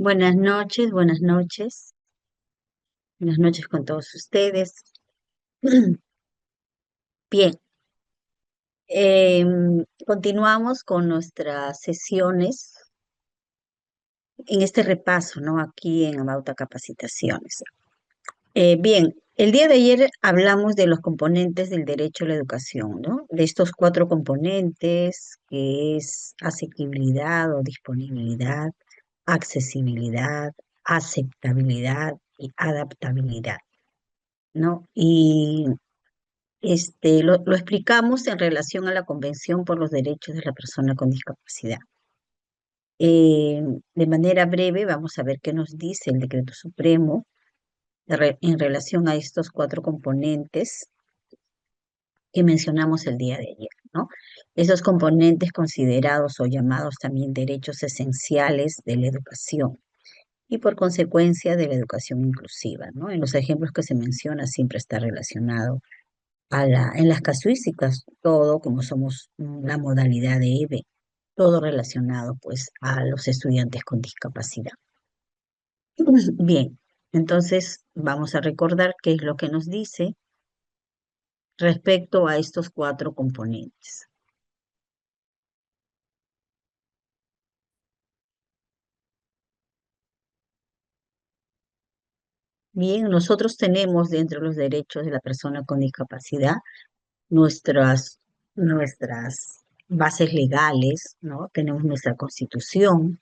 Buenas noches, buenas noches. Buenas noches con todos ustedes. Bien, continuamos con nuestras sesiones en este repaso, ¿no? Aquí en Amauta Capacitaciones. Bien, el día de ayer hablamos de los componentes del derecho a la educación, ¿no? De estos cuatro componentes, que es asequibilidad o disponibilidad, accesibilidad, aceptabilidad y adaptabilidad, ¿no? Y lo explicamos en relación a la Convención por los Derechos de la Persona con Discapacidad. Eh, de manera breve, vamos a ver qué nos dice el Decreto Supremo en relación a estos cuatro componentes que mencionamos el día de ayer, ¿no? Esos componentes considerados o llamados también derechos esenciales de la educación y por consecuencia de la educación inclusiva, ¿no? En los ejemplos que se menciona siempre está relacionado en las casuísticas, todo como somos la modalidad de EVE, todo relacionado pues a los estudiantes con discapacidad. Bien, entonces vamos a recordar qué es lo que nos dice respecto a estos cuatro componentes. Bien, nosotros tenemos dentro de los derechos de la persona con discapacidad nuestras bases legales, ¿no? Tenemos nuestra Constitución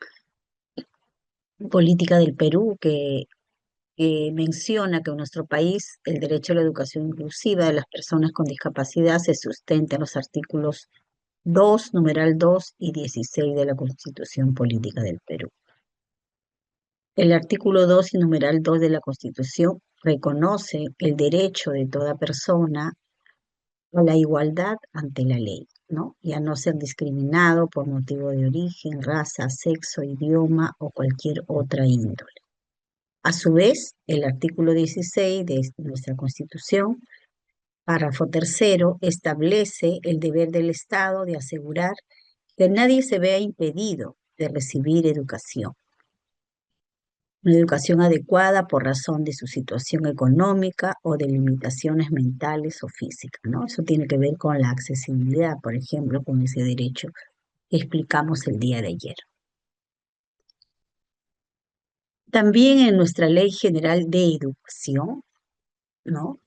política del Perú que menciona que en nuestro país el derecho a la educación inclusiva de las personas con discapacidad se sustenta en los artículos 2, numeral 2 y 16 de la Constitución Política del Perú. El artículo 2 y numeral 2 de la Constitución reconoce el derecho de toda persona a la igualdad ante la ley, ¿no? Y a no ser discriminado por motivo de origen, raza, sexo, idioma o cualquier otra índole. A su vez, el artículo 16 de nuestra Constitución, párrafo tercero, establece el deber del Estado de asegurar que nadie se vea impedido de recibir educación. Una educación adecuada por razón de su situación económica o de limitaciones mentales o físicas, ¿no? Eso tiene que ver con la accesibilidad, por ejemplo, con ese derecho que explicamos el día de ayer. También en nuestra Ley General de Educación, ¿no?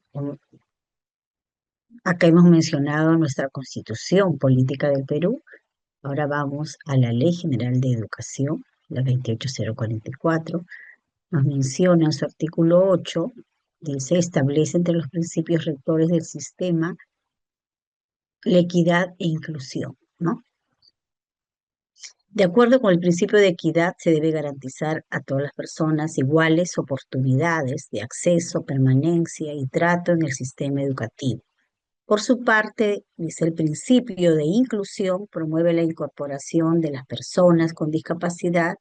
Acá hemos mencionado nuestra Constitución Política del Perú. Ahora vamos a la Ley General de Educación, la 28044. Nos menciona en su artículo 8, dice, establece entre los principios rectores del sistema la equidad e inclusión, ¿no? De acuerdo con el principio de equidad, se debe garantizar a todas las personas iguales oportunidades de acceso, permanencia y trato en el sistema educativo. Por su parte, dice el principio de inclusión, promueve la incorporación de las personas con discapacidad,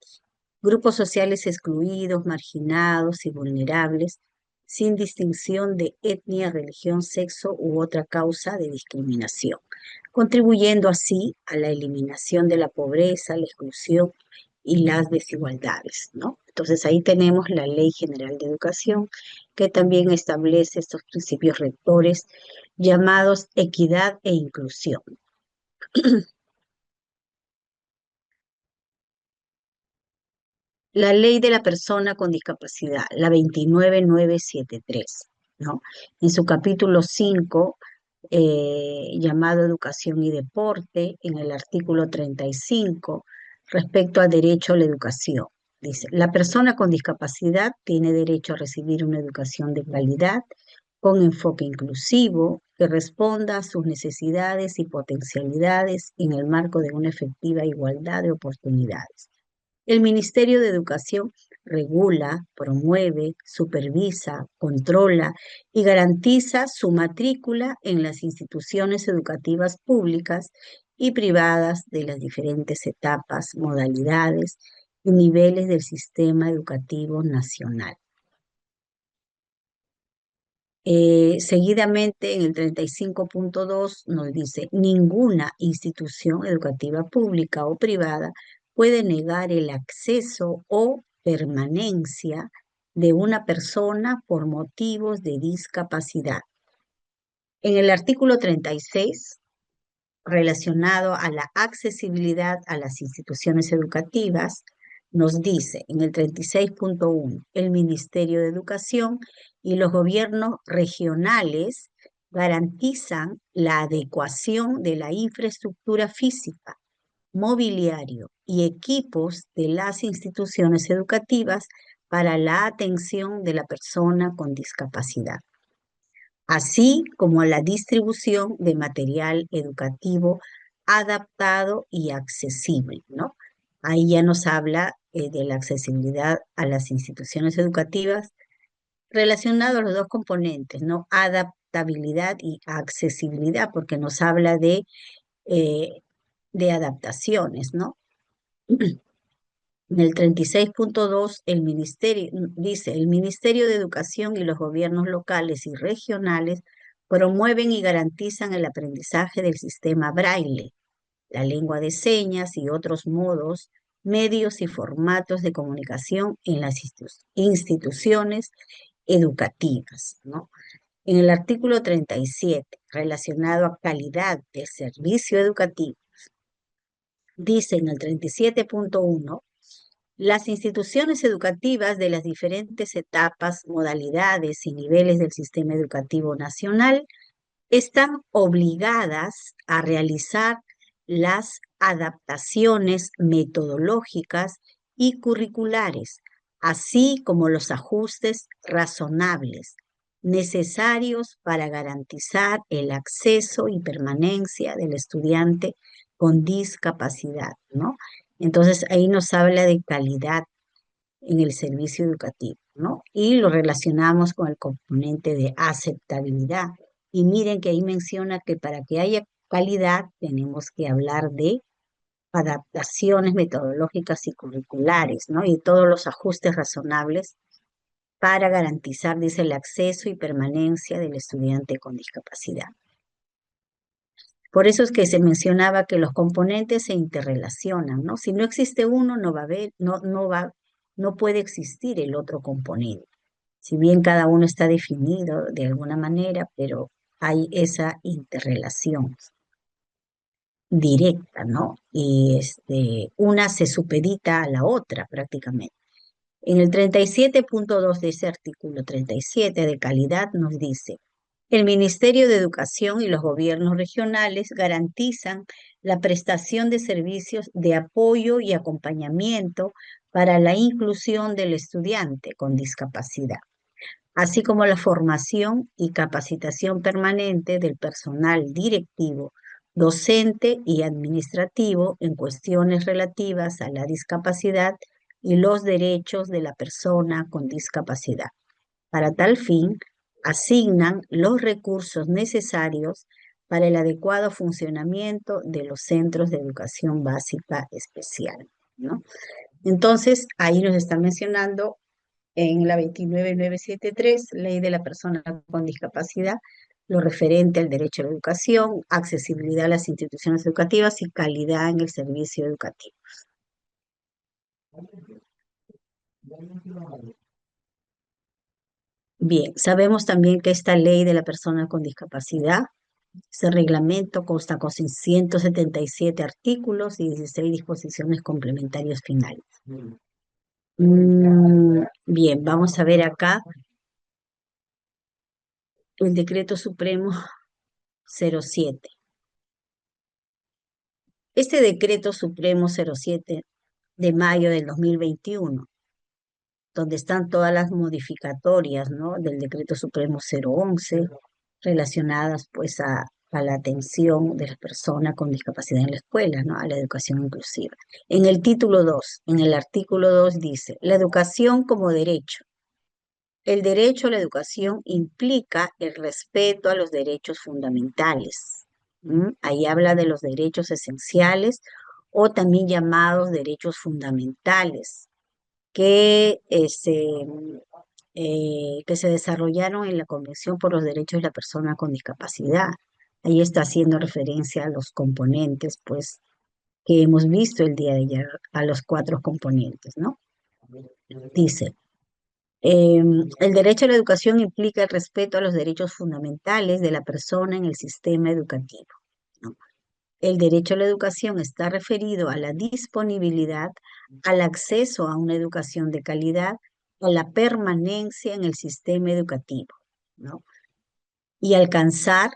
grupos sociales excluidos, marginados y vulnerables, sin distinción de etnia, religión, sexo u otra causa de discriminación, contribuyendo así a la eliminación de la pobreza, la exclusión y las desigualdades, ¿no? Entonces ahí tenemos la Ley General de Educación, que también establece estos principios rectores llamados equidad e inclusión. La ley de la persona con discapacidad, la 29973, ¿no? En su capítulo 5, llamado Educación y Deporte, en el artículo 35, respecto al derecho a la educación. Dice, la persona con discapacidad tiene derecho a recibir una educación de calidad con enfoque inclusivo que responda a sus necesidades y potencialidades en el marco de una efectiva igualdad de oportunidades. El Ministerio de Educación regula, promueve, supervisa, controla y garantiza su matrícula en las instituciones educativas públicas y privadas de las diferentes etapas, modalidades y niveles del sistema educativo nacional. Seguidamente, en el 35.2 nos dice, ninguna institución educativa pública o privada puede negar el acceso o permanencia de una persona por motivos de discapacidad. En el artículo 36, relacionado a la accesibilidad a las instituciones educativas, nos dice en el 36.1, el Ministerio de Educación y los gobiernos regionales garantizan la adecuación de la infraestructura física, mobiliario y equipos de las instituciones educativas para la atención de la persona con discapacidad, así como la distribución de material educativo adaptado y accesible, ¿no? Ahí ya nos habla de la accesibilidad a las instituciones educativas relacionado a los dos componentes, ¿no? Adaptabilidad y accesibilidad, porque nos habla eh, de adaptaciones, ¿no? En el 36.2, el ministerio dice, el Ministerio de Educación y los gobiernos locales y regionales promueven y garantizan el aprendizaje del sistema Braille, la lengua de señas y otros modos, medios y formatos de comunicación en las instituciones educativas, ¿no? En el artículo 37, relacionado a calidad del servicio educativo, dice en el 37.1, las instituciones educativas de las diferentes etapas, modalidades y niveles del sistema educativo nacional están obligadas a realizar las adaptaciones metodológicas y curriculares, así como los ajustes razonables necesarios para garantizar el acceso y permanencia del estudiante con discapacidad, ¿no? Entonces ahí nos habla de calidad en el servicio educativo, ¿no? Y lo relacionamos con el componente de aceptabilidad. Y miren que ahí menciona que para que haya calidad tenemos que hablar de adaptaciones metodológicas y curriculares, ¿no? Y todos los ajustes razonables para garantizar, dice, el acceso y permanencia del estudiante con discapacidad. Por eso es que se mencionaba que los componentes se interrelacionan, ¿no? Si no existe uno, no va a haber, no puede existir el otro componente. Si bien cada uno está definido de alguna manera, pero hay esa interrelación directa, ¿no? Y una se supedita a la otra prácticamente. En el 37.2 de ese artículo 37 de calidad nos dice, el Ministerio de Educación y los gobiernos regionales garantizan la prestación de servicios de apoyo y acompañamiento para la inclusión del estudiante con discapacidad, así como la formación y capacitación permanente del personal directivo, docente y administrativo en cuestiones relativas a la discapacidad y los derechos de la persona con discapacidad. Para tal fin, asignan los recursos necesarios para el adecuado funcionamiento de los centros de educación básica especial, ¿no? Entonces, ahí nos está mencionando en la 29973, Ley de la Persona con Discapacidad, lo referente al derecho a la educación, accesibilidad a las instituciones educativas y calidad en el servicio educativo. Bien, sabemos también que esta ley de la persona con discapacidad, este reglamento consta con 177 artículos y 16 disposiciones complementarias finales. Bien, vamos a ver acá el Decreto Supremo 07. Este Decreto Supremo 07 de mayo del 2021, donde están todas las modificatorias, ¿no?, del Decreto Supremo 011, relacionadas pues a la atención de las personas con discapacidad en la escuela, ¿no?, a la educación inclusiva. En el título 2, en el artículo 2 dice, la educación como derecho. El derecho a la educación implica el respeto a los derechos fundamentales. Ahí habla de los derechos esenciales o también llamados derechos fundamentales que se desarrollaron en la Convención por los Derechos de la Persona con Discapacidad. Ahí está haciendo referencia a los componentes, pues, que hemos visto el día de ayer, a los 4 componentes, ¿no? Dice, el derecho a la educación implica el respeto a los derechos fundamentales de la persona en el sistema educativo, ¿no? El derecho a la educación está referido a la disponibilidad, al acceso a una educación de calidad, a la permanencia en el sistema educativo, ¿no? Y alcanzar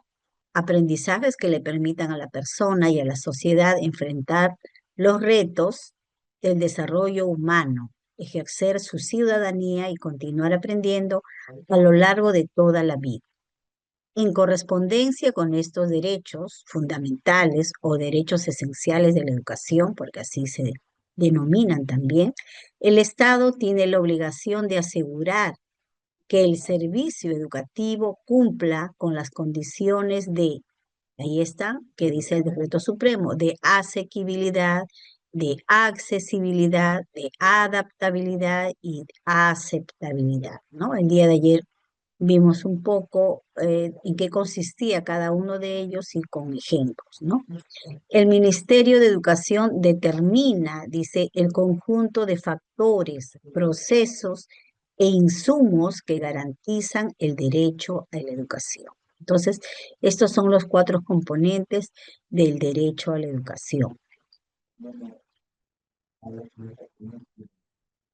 aprendizajes que le permitan a la persona y a la sociedad enfrentar los retos del desarrollo humano, ejercer su ciudadanía y continuar aprendiendo a lo largo de toda la vida. En correspondencia con estos derechos fundamentales o derechos esenciales de la educación, porque así se denominan también, el Estado tiene la obligación de asegurar que el servicio educativo cumpla con las condiciones de, ahí está, que dice el Decreto Supremo, de asequibilidad, de accesibilidad, de adaptabilidad y aceptabilidad, ¿no? El día de ayer vimos un poco en qué consistía cada uno de ellos y con ejemplos, ¿no? El Ministerio de Educación determina, dice, el conjunto de factores, procesos e insumos que garantizan el derecho a la educación. Entonces, estos son los cuatro componentes del derecho a la educación,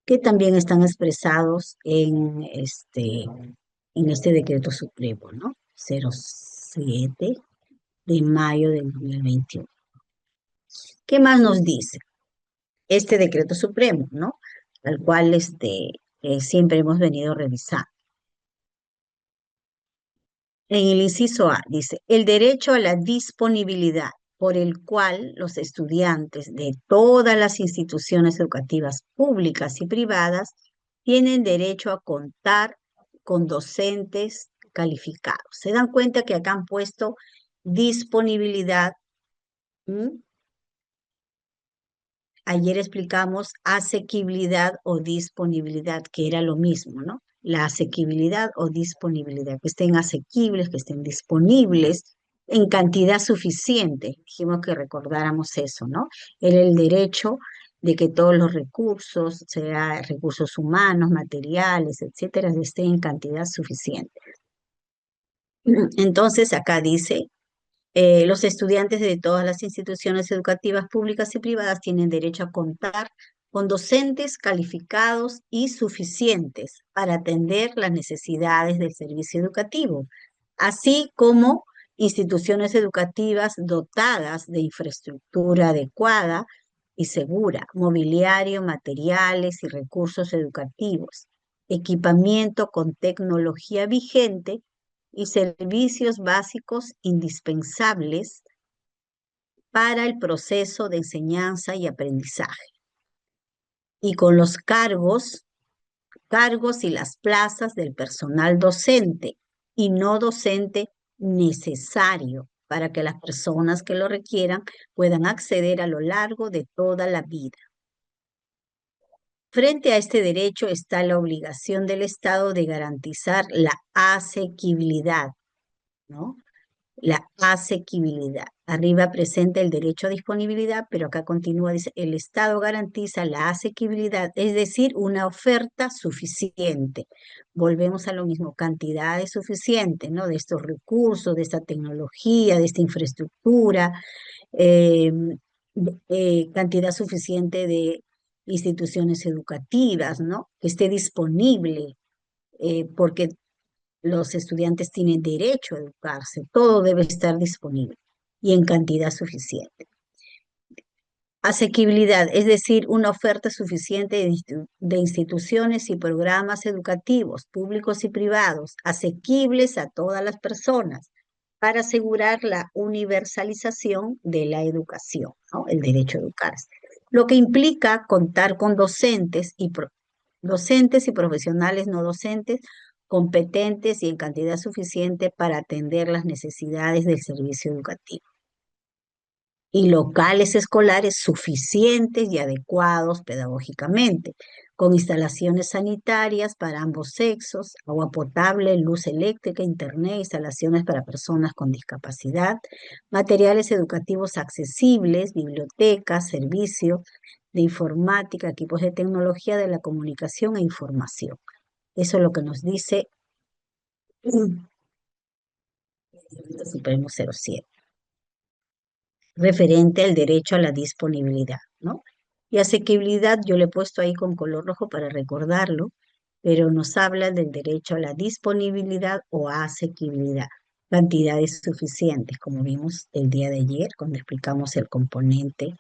que también están expresados en este decreto supremo, ¿no? 07 de mayo del 2021. ¿Qué más nos dice este decreto supremo, ¿no? Al cual siempre hemos venido revisando. En el inciso A dice, el derecho a la disponibilidad por el cual los estudiantes de todas las instituciones educativas públicas y privadas tienen derecho a contar con docentes calificados. ¿Se dan cuenta que acá han puesto disponibilidad? ¿Mm? Ayer explicamos asequibilidad o disponibilidad, que era lo mismo, ¿no? La asequibilidad o disponibilidad, que estén asequibles, que estén disponibles en cantidad suficiente. Dijimos que recordáramos eso, ¿no? Era el derecho de que todos los recursos, sea recursos humanos, materiales, etcétera, estén en cantidad suficiente. Entonces, acá dice los estudiantes de todas las instituciones educativas públicas y privadas tienen derecho a contar con docentes calificados y suficientes para atender las necesidades del servicio educativo, así como instituciones educativas dotadas de infraestructura adecuada y segura, mobiliario, materiales y recursos educativos, equipamiento con tecnología vigente y servicios básicos indispensables para el proceso de enseñanza y aprendizaje. Y con los cargos y las plazas del personal docente y no docente necesario para que las personas que lo requieran puedan acceder a lo largo de toda la vida. Frente a este derecho está la obligación del Estado de garantizar la asequibilidad, ¿no? La asequibilidad. Arriba presenta el derecho a disponibilidad, pero acá continúa, dice, el Estado garantiza la asequibilidad, es decir, una oferta suficiente. Volvemos a lo mismo, cantidades suficientes, ¿no? De estos recursos, de esta tecnología, de esta infraestructura, eh, cantidad suficiente de instituciones educativas, ¿no? Que esté disponible, porque los estudiantes tienen derecho a educarse, todo debe estar disponible y en cantidad suficiente. Asequibilidad, es decir, una oferta suficiente de instituciones y programas educativos, públicos y privados, asequibles a todas las personas, para asegurar la universalización de la educación, ¿no? El derecho a educarse. Lo que implica contar con docentes y profesionales no docentes competentes y en cantidad suficiente para atender las necesidades del servicio educativo. Y locales escolares suficientes y adecuados pedagógicamente, con instalaciones sanitarias para ambos sexos, agua potable, luz eléctrica, internet, instalaciones para personas con discapacidad, materiales educativos accesibles, bibliotecas, servicios de informática, equipos de tecnología de la comunicación e información. Eso es lo que nos dice el Decreto Supremo 07, referente al derecho a la disponibilidad, ¿no? Y asequibilidad yo le he puesto ahí con color rojo para recordarlo, pero nos habla del derecho a la disponibilidad o asequibilidad, cantidades suficientes, como vimos el día de ayer cuando explicamos el componente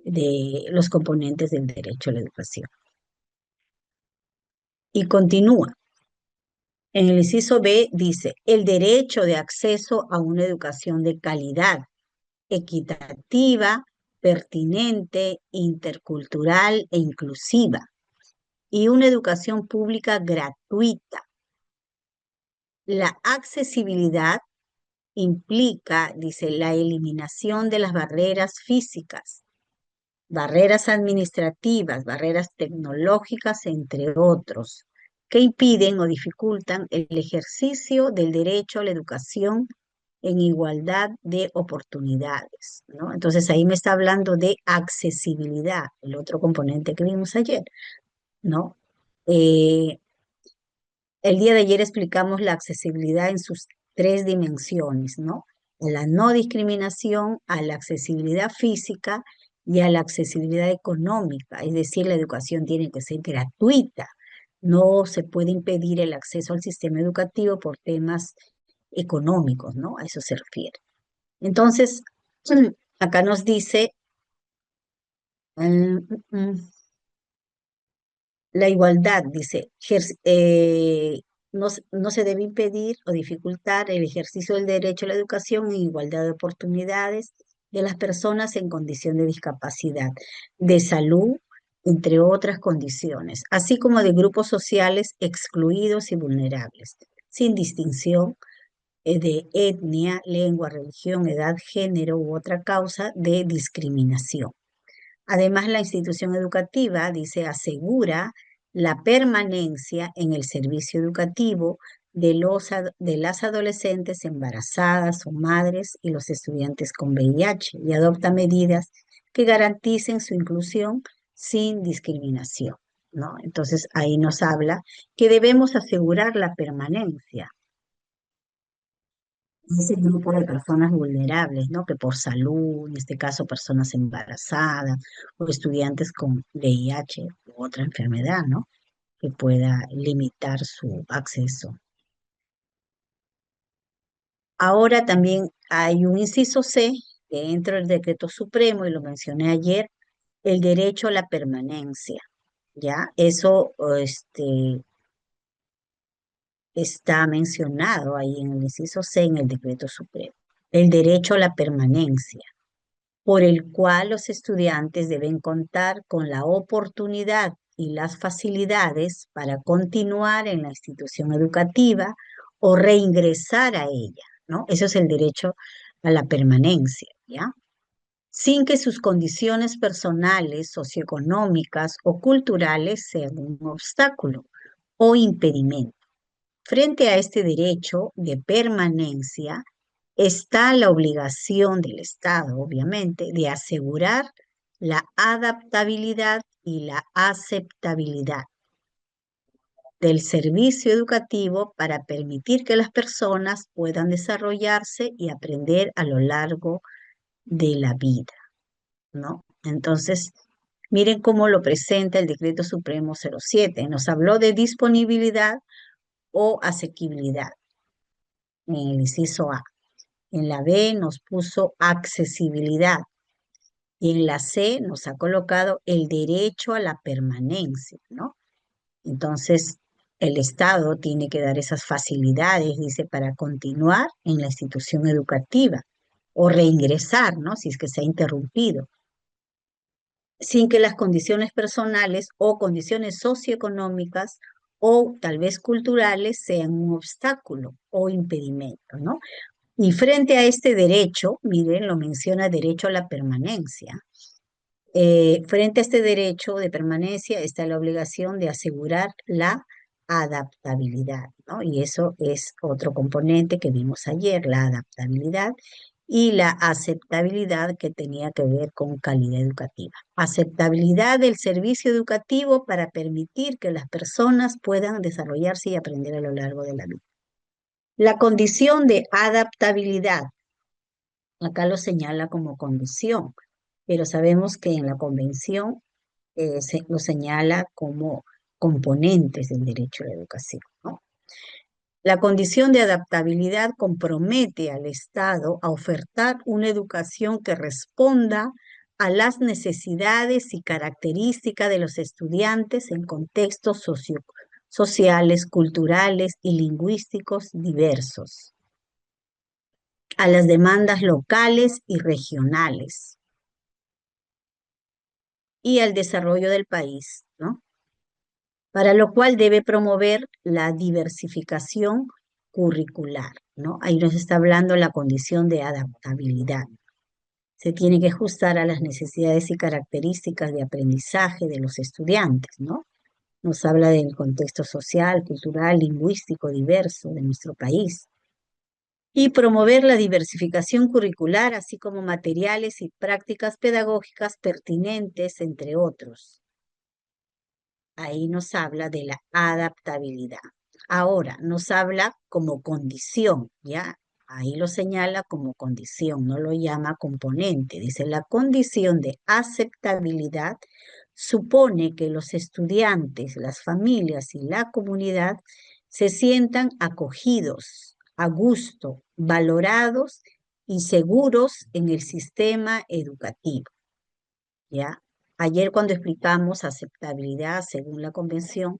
de los componentes del derecho a la educación. Y continúa. En el inciso B dice, el derecho de acceso a una educación de calidad, equitativa, pertinente, intercultural e inclusiva, y una educación pública gratuita. La accesibilidad implica, dice, la eliminación de las barreras físicas, barreras administrativas, barreras tecnológicas, entre otros, que impiden o dificultan el ejercicio del derecho a la educación en igualdad de oportunidades, ¿no? Entonces ahí me está hablando de accesibilidad, el otro componente que vimos ayer, ¿no? Eh, el día de ayer explicamos la accesibilidad en sus tres dimensiones, ¿no? A la no discriminación, a la accesibilidad física y a la accesibilidad económica, es decir, la educación tiene que ser gratuita. No se puede impedir el acceso al sistema educativo por temas económicos, ¿no? A eso se refiere. Entonces, acá nos dice, mm, mm, mm, la igualdad, dice, no se debe impedir o dificultar el ejercicio del derecho a la educación en igualdad de oportunidades de las personas en condición de discapacidad, de salud, entre otras condiciones, así como de grupos sociales excluidos y vulnerables, sin distinción de etnia, lengua, religión, edad, género u otra causa de discriminación. Además, la institución educativa, dice, asegura la permanencia en el servicio educativo de las adolescentes embarazadas o madres y los estudiantes con VIH y adopta medidas que garanticen su inclusión sin discriminación, ¿no? Entonces, ahí nos habla que debemos asegurar la permanencia ese grupo de personas vulnerables, ¿no? Que por salud, en este caso personas embarazadas o estudiantes con VIH u otra enfermedad, ¿no? Que pueda limitar su acceso. Ahora también hay un inciso C dentro del decreto supremo, y lo mencioné ayer, el derecho a la permanencia, ¿ya? Eso está mencionado ahí en el inciso C en el decreto supremo. El derecho a la permanencia, por el cual los estudiantes deben contar con la oportunidad y las facilidades para continuar en la institución educativa o reingresar a ella, ¿no? Eso es el derecho a la permanencia, ¿ya? Sin que sus condiciones personales, socioeconómicas o culturales sean un obstáculo o impedimento. Frente a este derecho de permanencia, está la obligación del Estado, obviamente, de asegurar la adaptabilidad y la aceptabilidad del servicio educativo para permitir que las personas puedan desarrollarse y aprender a lo largo de la vida, ¿no? Entonces, miren cómo lo presenta el Decreto Supremo 07. Nos habló de disponibilidad o asequibilidad en el inciso A. En la B nos puso accesibilidad y en la C nos ha colocado el derecho a la permanencia, ¿no? Entonces, el Estado tiene que dar esas facilidades, dice, para continuar en la institución educativa o reingresar, ¿no? Si es que se ha interrumpido, sin que las condiciones personales o condiciones socioeconómicas o tal vez culturales sean un obstáculo o impedimento, ¿no? Y frente a este derecho, miren, lo menciona derecho a la permanencia. Frente a este derecho de permanencia está la obligación de asegurar la adaptabilidad, ¿no? Y eso es otro componente que vimos ayer, la adaptabilidad, y la aceptabilidad, que tenía que ver con calidad educativa. Aceptabilidad del servicio educativo para permitir que las personas puedan desarrollarse y aprender a lo largo de la vida. La condición de adaptabilidad, acá lo señala como condición, pero sabemos que en la convención lo señala como componentes del derecho a la educación, ¿no? La condición de adaptabilidad compromete al Estado a ofertar una educación que responda a las necesidades y características de los estudiantes en contextos sociales, culturales y lingüísticos diversos, a las demandas locales y regionales y al desarrollo del país, ¿no? Para lo cual debe promover la diversificación curricular, ¿no? Ahí nos está hablando la condición de adaptabilidad. Se tiene que ajustar a las necesidades y características de aprendizaje de los estudiantes, ¿no? Nos habla del contexto social, cultural, lingüístico diverso de nuestro país. Y promover la diversificación curricular, así como materiales y prácticas pedagógicas pertinentes, entre otros. Ahí nos habla de la adaptabilidad. Ahora, nos habla como condición, ¿ya? Ahí lo señala como condición, no lo llama componente. Dice, la condición de aceptabilidad supone que los estudiantes, las familias y la comunidad se sientan acogidos, a gusto, valorados y seguros en el sistema educativo, ¿ya? Ayer cuando explicamos aceptabilidad según la Convención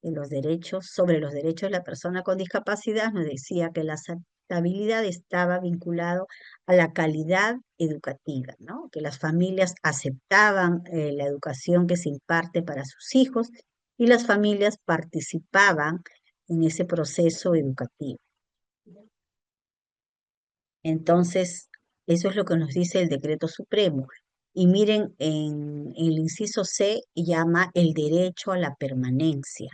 de los Derechos, sobre los derechos de la persona con discapacidad, nos decía que la aceptabilidad estaba vinculado a la calidad educativa, ¿no? Que las familias aceptaban la educación que se imparte para sus hijos y las familias participaban en ese proceso educativo. Entonces, eso es lo que nos dice el decreto supremo. Y miren, en el inciso C llama el derecho a la permanencia.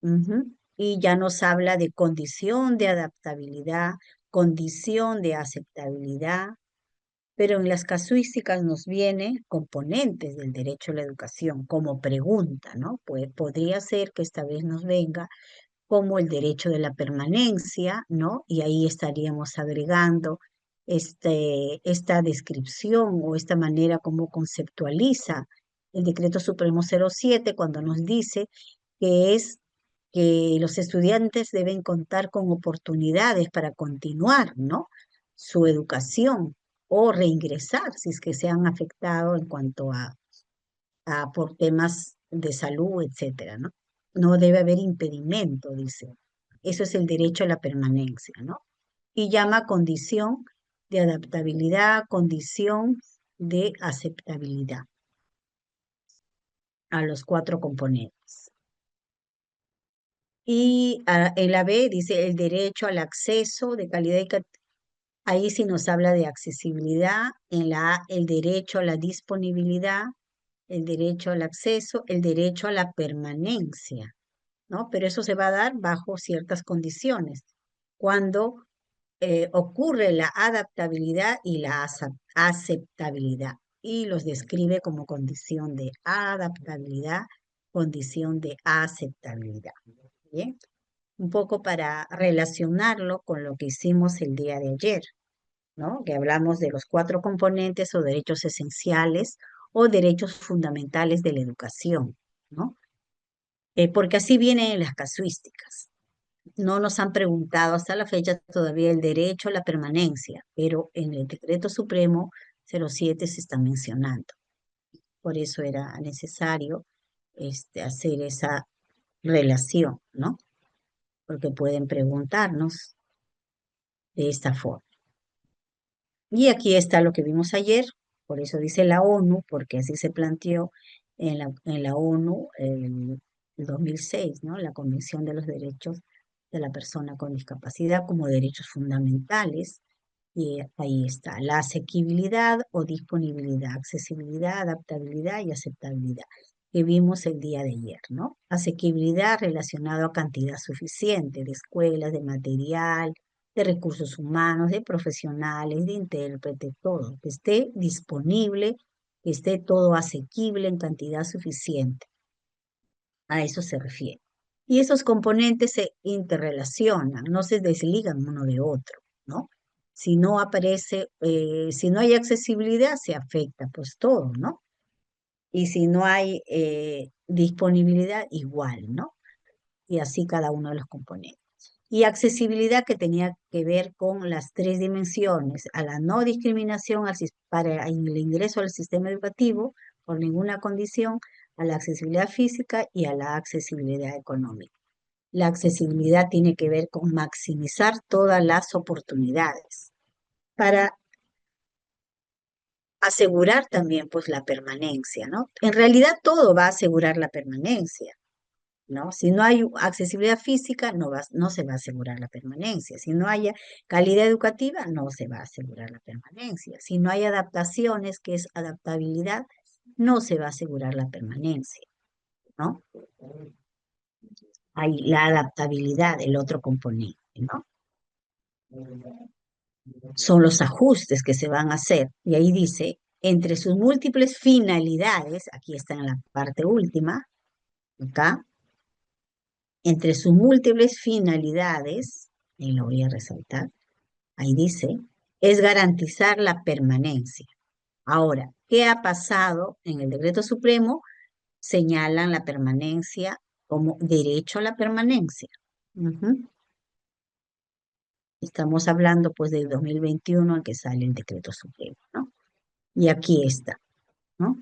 Ujú. Y ya nos habla de condición de adaptabilidad, condición de aceptabilidad, pero en las casuísticas nos viene componentes del derecho a la educación como pregunta, ¿no? Pues podría ser que esta vez nos venga como el derecho de la permanencia, ¿no? Y ahí estaríamos agregando esta descripción o esta manera como conceptualiza el Decreto Supremo 07 cuando nos dice que es que los estudiantes deben contar con oportunidades para continuar, ¿no? Su educación o reingresar si es que se han afectado en cuanto a por temas de salud, etcétera, ¿no? No debe haber impedimento, dice. Eso es el derecho a la permanencia, ¿no? Y llama condición de adaptabilidad, condición de aceptabilidad a los cuatro componentes. Y en la B dice el derecho al acceso de calidad y ahí sí nos habla de accesibilidad. En la A, el derecho a la disponibilidad, el derecho al acceso, el derecho a la permanencia, ¿no? Pero eso se va a dar bajo ciertas condiciones. Cuando ocurre la adaptabilidad y la aceptabilidad, y los describe como condición de adaptabilidad, condición de aceptabilidad. ¿Bien? Un poco para relacionarlo con lo que hicimos el día de ayer, ¿no? Que hablamos de los cuatro componentes o derechos esenciales o derechos fundamentales de la educación, ¿no? Porque así vienen las casuísticas. No nos han preguntado hasta la fecha todavía el derecho a la permanencia, pero en el Decreto Supremo 07 se está mencionando. Por eso era necesario hacer esa relación, ¿no? Porque pueden preguntarnos de esta forma. Y aquí está lo que vimos ayer, por eso dice la ONU, porque así se planteó en la ONU el 2006, ¿no? La Convención de los Derechos de la Persona con Discapacidad como derechos fundamentales. Y ahí está, la asequibilidad o disponibilidad, accesibilidad, adaptabilidad y aceptabilidad, que vimos el día de ayer, ¿no? Asequibilidad relacionado a cantidad suficiente de escuelas, de material, de recursos humanos, de profesionales, de intérpretes, todo, que esté disponible, que esté todo asequible en cantidad suficiente. A eso se refiere. Y esos componentes se interrelacionan, no se desligan uno de otro, ¿no? Si no aparece, si no hay accesibilidad, se afecta pues todo, ¿no? Y si no hay disponibilidad, igual, ¿no? Y así cada uno de los componentes. Y accesibilidad que tenía que ver con las tres dimensiones, a la no discriminación para el ingreso al sistema educativo por ninguna condición, a la accesibilidad física y a la accesibilidad económica. La accesibilidad tiene que ver con maximizar todas las oportunidades para asegurar también pues la permanencia, ¿no? En realidad todo va a asegurar la permanencia, ¿no? Si no hay accesibilidad física, no se va a asegurar la permanencia. Si no hay calidad educativa, no se va a asegurar la permanencia. Si no hay adaptaciones, que es adaptabilidad, no se va a asegurar la permanencia, ¿no? Hay la adaptabilidad, el otro componente, ¿no? Son los ajustes que se van a hacer. Y ahí dice, entre sus múltiples finalidades, aquí está en la parte última, acá, entre sus múltiples finalidades, y lo voy a resaltar, ahí dice, es garantizar la permanencia. Ahora, ¿qué ha pasado en el decreto supremo? Señalan la permanencia como derecho a la permanencia. Ujú. Estamos hablando pues del 2021 en que sale el decreto supremo, ¿no? Y aquí está, ¿no?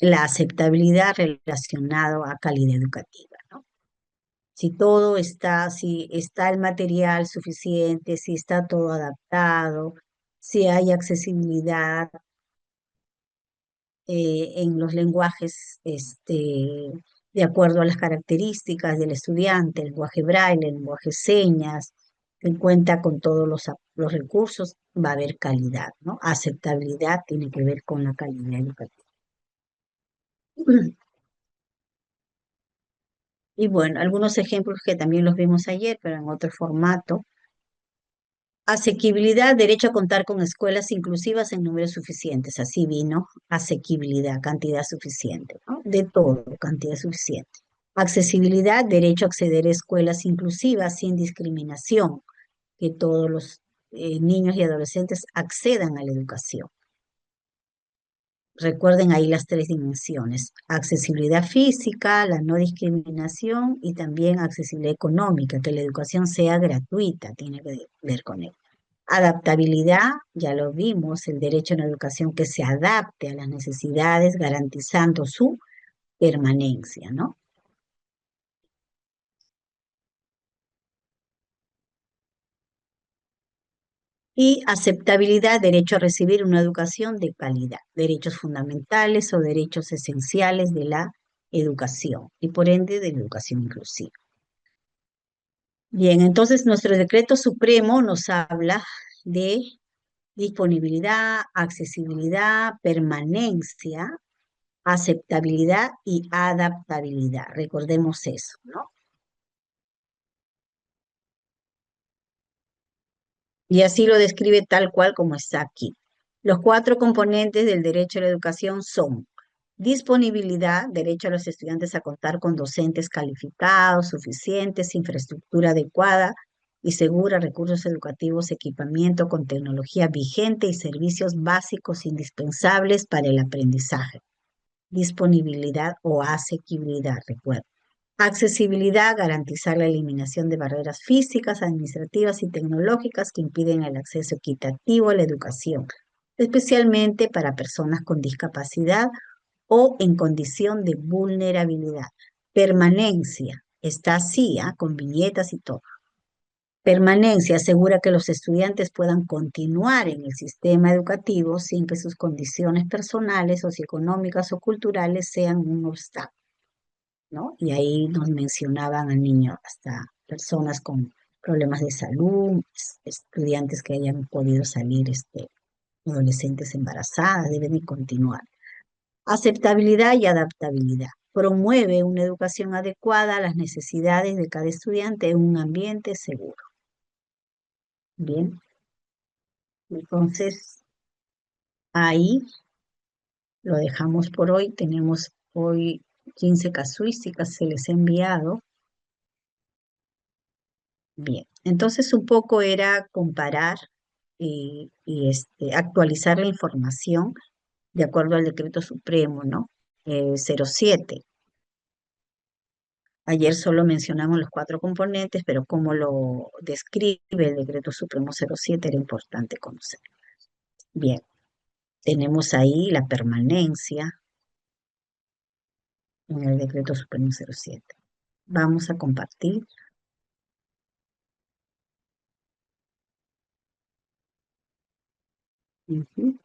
La aceptabilidad relacionada a calidad educativa, ¿no? Si todo está, si está el material suficiente, si está todo adaptado, si hay accesibilidad en los lenguajes de acuerdo a las características del estudiante, el lenguaje braille, el lenguaje señas, en cuenta con todos los recursos, va a haber calidad, ¿no? Aceptabilidad tiene que ver con la calidad educativa. Y bueno, algunos ejemplos que también los vimos ayer, pero en otro formato. Asequibilidad, derecho a contar con escuelas inclusivas en números suficientes. Así vino, asequibilidad, cantidad suficiente, ¿no? De todo, cantidad suficiente. Accesibilidad, derecho a acceder a escuelas inclusivas sin discriminación, que todos los niños y adolescentes accedan a la educación. Recuerden ahí las tres dimensiones, accesibilidad física, la no discriminación y también accesibilidad económica, que la educación sea gratuita, tiene que ver con ello. Adaptabilidad, ya lo vimos, el derecho a una educación que se adapte a las necesidades, garantizando su permanencia, ¿no? Y aceptabilidad, derecho a recibir una educación de calidad, derechos fundamentales o derechos esenciales de la educación y por ende de la educación inclusiva. Bien, entonces nuestro decreto supremo nos habla de disponibilidad, accesibilidad, permanencia, aceptabilidad y adaptabilidad. Recordemos eso, ¿no? Y así lo describe tal cual como está aquí. Los cuatro componentes del derecho a la educación son disponibilidad, derecho a los estudiantes a contar con docentes calificados, suficientes, infraestructura adecuada y segura, recursos educativos, equipamiento con tecnología vigente y servicios básicos indispensables para el aprendizaje. Disponibilidad o asequibilidad, recuerda. Accesibilidad, garantizar la eliminación de barreras físicas, administrativas y tecnológicas que impiden el acceso equitativo a la educación, especialmente para personas con discapacidad o en condición de vulnerabilidad. Permanencia, está así, con viñetas y todo. Permanencia asegura que los estudiantes puedan continuar en el sistema educativo sin que sus condiciones personales, socioeconómicas o culturales sean un obstáculo, ¿no? Y ahí nos mencionaban a niños, hasta personas con problemas de salud, estudiantes que hayan podido salir, adolescentes embarazadas, deben de continuar. Aceptabilidad y adaptabilidad. promueve una educación adecuada a las necesidades de cada estudiante en un ambiente seguro. Bien, entonces ahí lo dejamos por hoy. Tenemos hoy 15 casuísticas, se les ha enviado. Bien, entonces un poco era comparar y actualizar la información de acuerdo al decreto supremo, ¿no? 07. Ayer solo mencionamos los cuatro componentes, pero como lo describe el decreto supremo 07 era importante conocer. Bien, tenemos ahí la permanencia en el decreto supremo 07. Vamos a compartir. Ujú.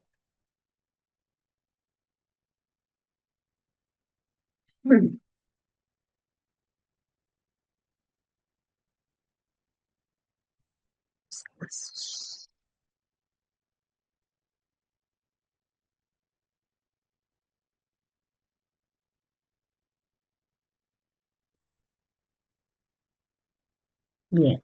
Bien,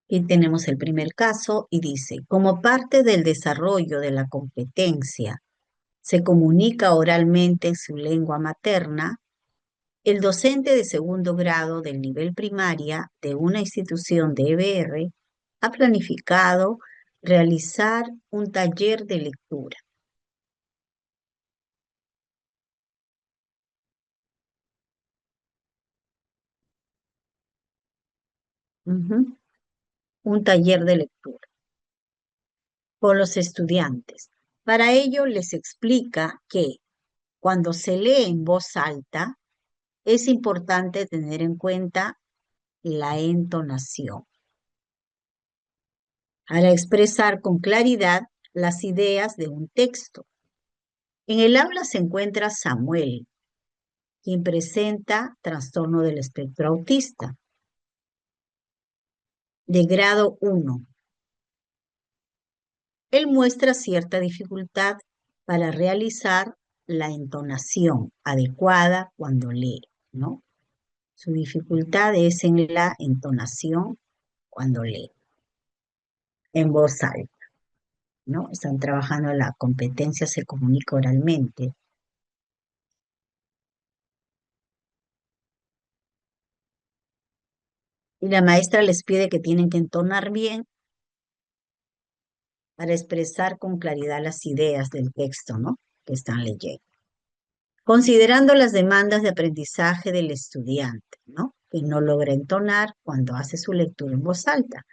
y tenemos el primer caso y dice, como parte del desarrollo de la competencia, se comunica oralmente en su lengua materna. El docente de segundo grado del nivel primaria de una institución de EBR ha planificado realizar un taller de lectura. Ujú. Un taller de lectura con los estudiantes. Para ello les explica que cuando se lee en voz alta es importante tener en cuenta la entonación para expresar con claridad las ideas de un texto. En el aula se encuentra Samuel, quien presenta trastorno del espectro autista de grado 1. Él muestra cierta dificultad para realizar la entonación adecuada cuando lee, ¿no? Su dificultad es en la entonación cuando lee, en voz alta, ¿no? Están trabajando la competencia, se comunica oralmente. Y la maestra les pide que tienen que entonar bien para expresar con claridad las ideas del texto, ¿no? Que están leyendo. Considerando las demandas de aprendizaje del estudiante, ¿no? Que no logra entonar cuando hace su lectura en voz alta.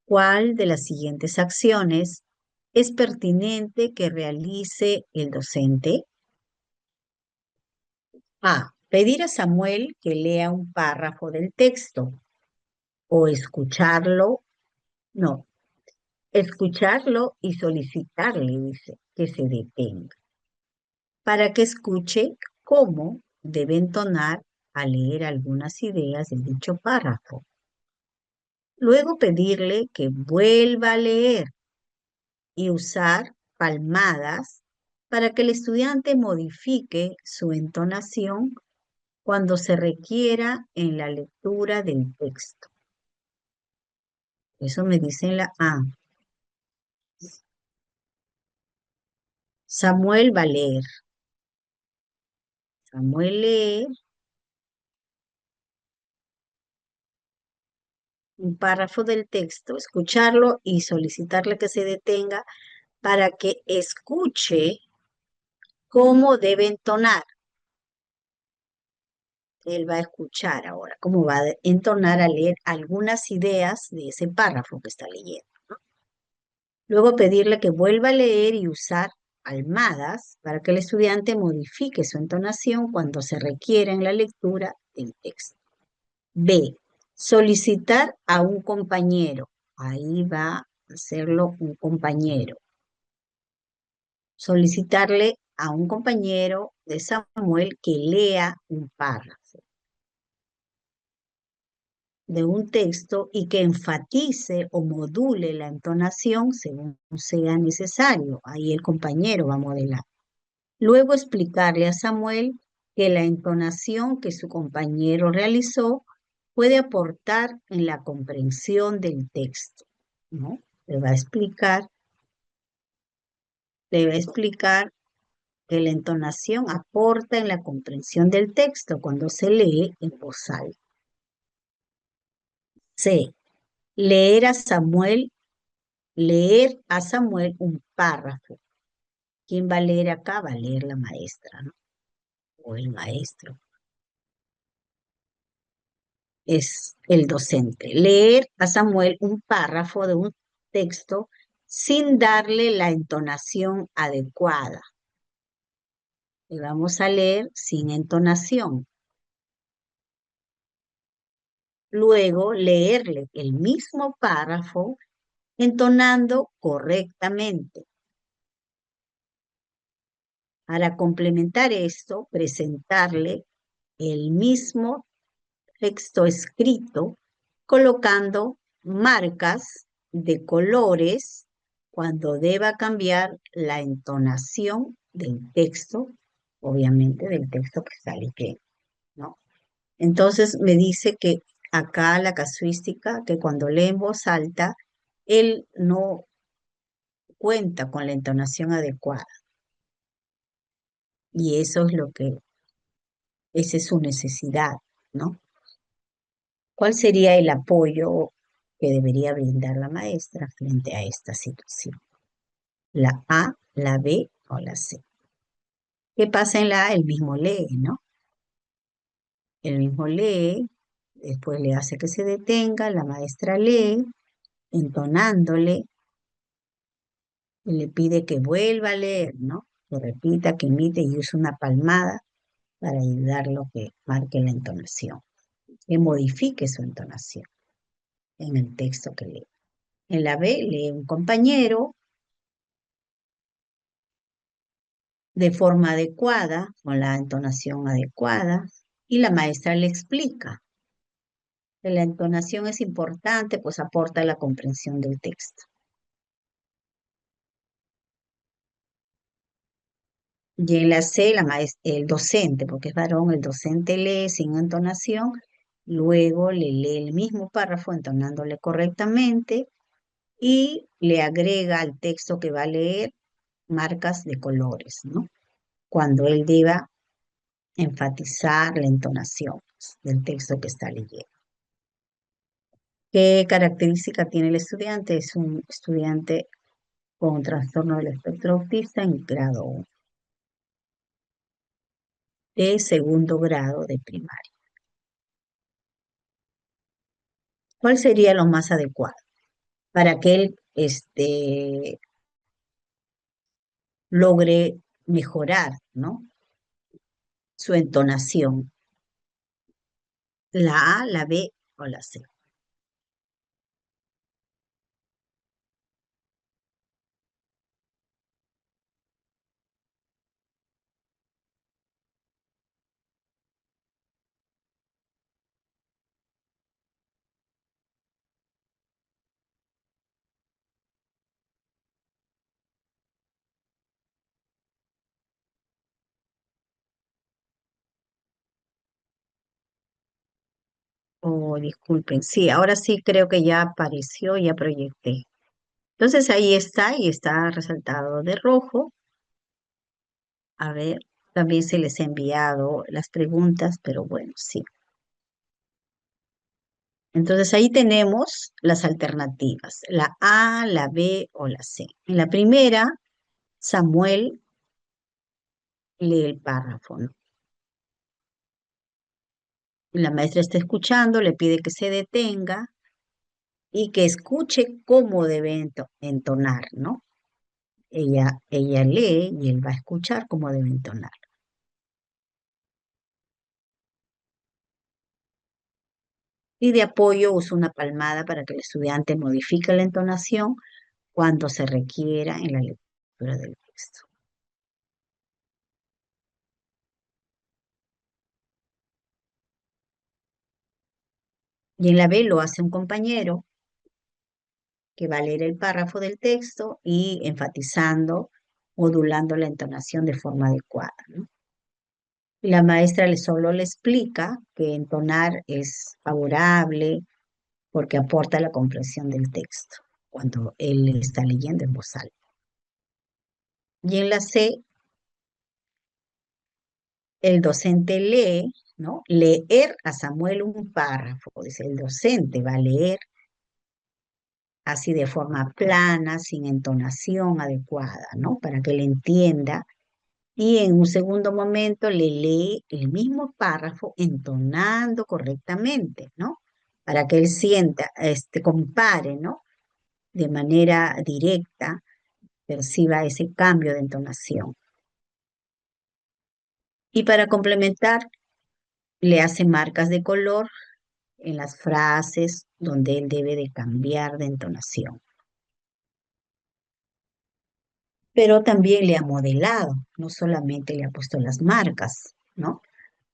¿Cuál de las siguientes acciones es pertinente que realice el docente? A. Pedir a Samuel que lea un párrafo del texto o escucharlo, no, escucharlo y solicitarle, dice, que se detenga para que escuche cómo debe entonar al leer algunas ideas de dicho párrafo. Luego pedirle que vuelva a leer y usar palmadas para que el estudiante modifique su entonación cuando se requiera en la lectura del texto. Eso me dice en la A. Samuel va a leer. Samuel lee un párrafo del texto, escucharlo y solicitarle que se detenga para que escuche cómo debe entonar. Él va a escuchar ahora cómo va a entonar a leer algunas ideas de ese párrafo que está leyendo. Luego pedirle que vuelva a leer y usar palmadas para que el estudiante modifique su entonación cuando se requiera en la lectura del texto. B. Solicitar a un compañero. Ahí va a hacerlo un compañero. Solicitarle a un compañero de Samuel que lea un párrafo. de un texto y que enfatice o module la entonación según sea necesario. Ahí el compañero va a modelar. Luego explicarle a Samuel que la entonación que su compañero realizó puede aportar en la comprensión del texto, ¿no? Le va a explicar, le va a explicar que la entonación aporta en la comprensión del texto cuando se lee en voz alta. C. Leer a Samuel un párrafo. ¿Quién va a leer acá? Va a leer la maestra, ¿no? O el maestro. Es el docente. Leer a Samuel un párrafo de un texto sin darle la entonación adecuada. Y vamos a leer sin entonación. Luego, leerle el mismo párrafo entonando correctamente. Para complementar esto, presentarle el mismo texto escrito colocando marcas de colores cuando deba cambiar la entonación del texto, obviamente del texto que está leyendo, ¿no? Entonces me dice que acá la casuística, que cuando lee en voz alta, él no cuenta con la entonación adecuada. Y eso es lo que, esa es su necesidad, ¿no? ¿Cuál sería el apoyo que debería brindar la maestra frente a esta situación? La A, la B o la C. ¿Qué pasa en la A? El mismo lee, ¿no? El mismo lee, después le hace que se detenga, la maestra lee, entonándole, y le pide que vuelva a leer, ¿no? Que repita, que imite y use una palmada para ayudarlo a que marque la entonación, que modifique su entonación en el texto que lee. En la B lee un compañero de forma adecuada, con la entonación adecuada, y la maestra le explica que la entonación es importante, pues aporta la comprensión del texto. Y en la C, el docente, porque es varón, el docente lee sin entonación, luego le lee el mismo párrafo entonándole correctamente y le agrega al texto que va a leer marcas de colores, ¿no? Cuando él deba enfatizar la entonación del texto que está leyendo. ¿Qué característica tiene el estudiante? Es un estudiante con trastorno del espectro autista en grado 1, de segundo grado de primaria. ¿Cuál sería lo más adecuado para que él logre mejorar, ¿no? Su entonación? ¿La A, la B o la C? Oh, disculpen. Sí, ahora sí creo que ya apareció, ya proyecté. Entonces ahí está y está resaltado de rojo. A ver, también se les ha enviado las preguntas, pero bueno, sí. Entonces ahí tenemos las alternativas, la A, la B o la C. En la primera, Samuel lee el párrafo, ¿no? La maestra está escuchando, le pide que se detenga y que escuche cómo debe entonar, ¿no? Ella lee y él va a escuchar cómo debe entonar. Y de apoyo usa una palmada para que el estudiante modifique la entonación cuando se requiera en la lectura del texto. Y en la B lo hace un compañero que va a leer el párrafo del texto y enfatizando, modulando la entonación de forma adecuada, ¿no? Y la maestra solo le explica que entonar es favorable porque aporta la comprensión del texto cuando él está leyendo en voz alta. Y en la C, el docente lee, ¿no? Leer a Samuel un párrafo, dice el docente va a leer así de forma plana, sin entonación adecuada, ¿no? Para que él entienda. Y en un segundo momento le lee el mismo párrafo entonando correctamente, ¿no? Para que él sienta, compare, ¿no? De manera directa, perciba ese cambio de entonación. Y para complementar, le hace marcas de color en las frases donde él debe de cambiar de entonación. Pero también le ha modelado, no solamente le ha puesto las marcas, ¿no?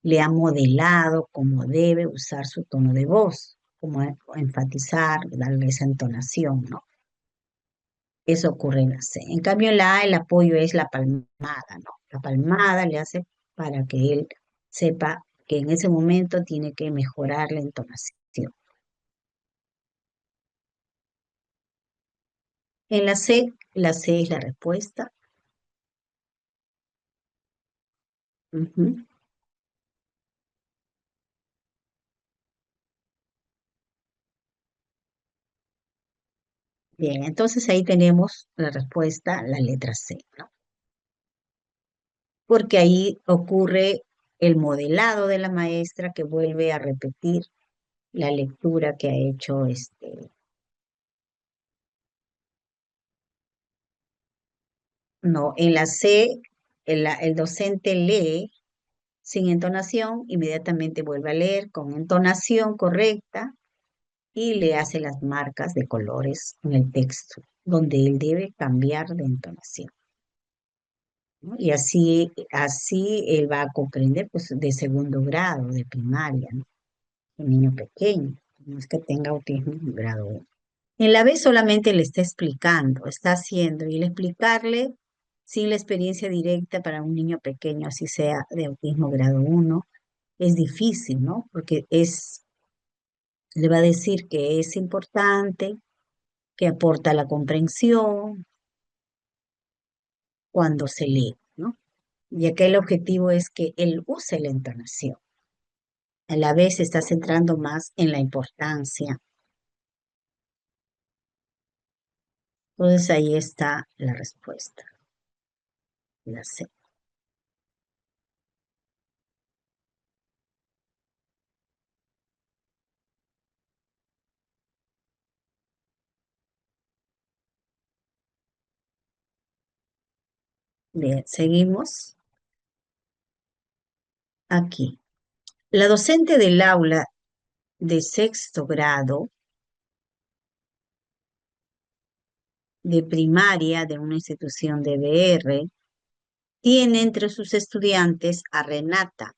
Le ha modelado cómo debe usar su tono de voz, cómo enfatizar, darle esa entonación, ¿no? Eso ocurre en la C. En cambio, en la A el apoyo es la palmada, ¿no? La palmada le hace para que él sepa que en ese momento tiene que mejorar la entonación. En la C es la respuesta. Ujú. Bien, entonces ahí tenemos la respuesta, la letra C, ¿no? Porque ahí ocurre el modelado de la maestra que vuelve a repetir la lectura que ha hecho no, en la C, el docente lee sin entonación, inmediatamente vuelve a leer con entonación correcta y le hace las marcas de colores en el texto, donde él debe cambiar de entonación, ¿no? Y así él va a comprender pues, de segundo grado, de primaria, ¿no? Un niño pequeño, no es que tenga autismo en grado 1. En la B solamente le está explicando, está haciendo, y el explicarle sin la experiencia directa para un niño pequeño, así sea de autismo grado 1, es difícil, ¿no? Porque le va a decir que es importante, que aporta la comprensión cuando se lee, ¿no? Ya que el objetivo es que él use la entonación. A la vez se está centrando más en la importancia. Entonces ahí está la respuesta, la C. Bien, seguimos aquí. La docente del aula de sexto grado de primaria de una institución de BR tiene entre sus estudiantes a Renata,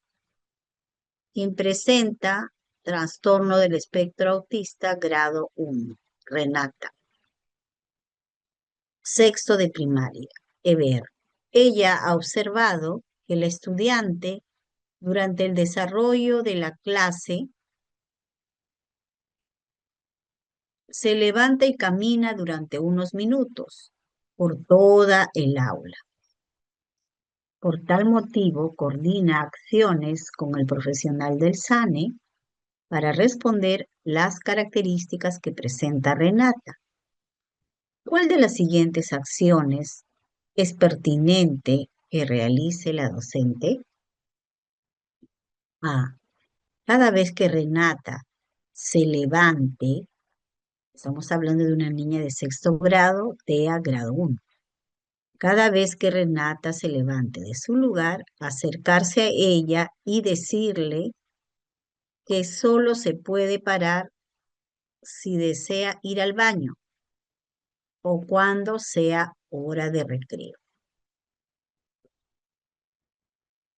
quien presenta trastorno del espectro autista grado 1. Renata, sexto de primaria, EBR. Ella ha observado que el estudiante durante el desarrollo de la clase se levanta y camina durante unos minutos por toda el aula. Por tal motivo, coordina acciones con el profesional del SANE para responder las características que presenta Renata. ¿Cuál de las siguientes acciones es pertinente que realice la docente? A. Cada vez que Renata se levante, estamos hablando de una niña de sexto grado, TEA grado 1. Cada vez que Renata se levante de su lugar, acercarse a ella y decirle que solo se puede parar si desea ir al baño o cuando sea hora de recreo.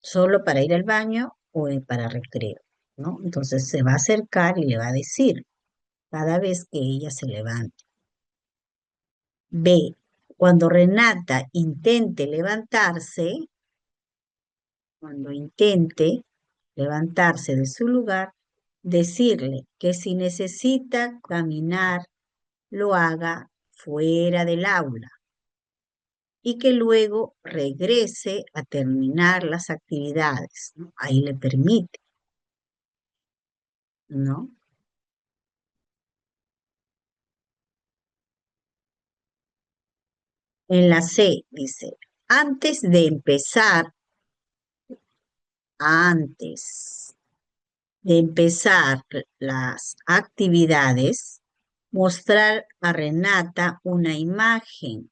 Solo para ir al baño o para recreo. ¿no? Entonces se va a acercar y le va a decir cada vez que ella se levante. B, cuando Renata intente levantarse, cuando intente levantarse de su lugar, decirle que si necesita caminar, lo haga fuera del aula y que luego regrese a terminar las actividades, ¿no? Ahí le permite, ¿no? En la C dice, antes de empezar, antes de empezar las actividades, mostrar a Renata una imagen.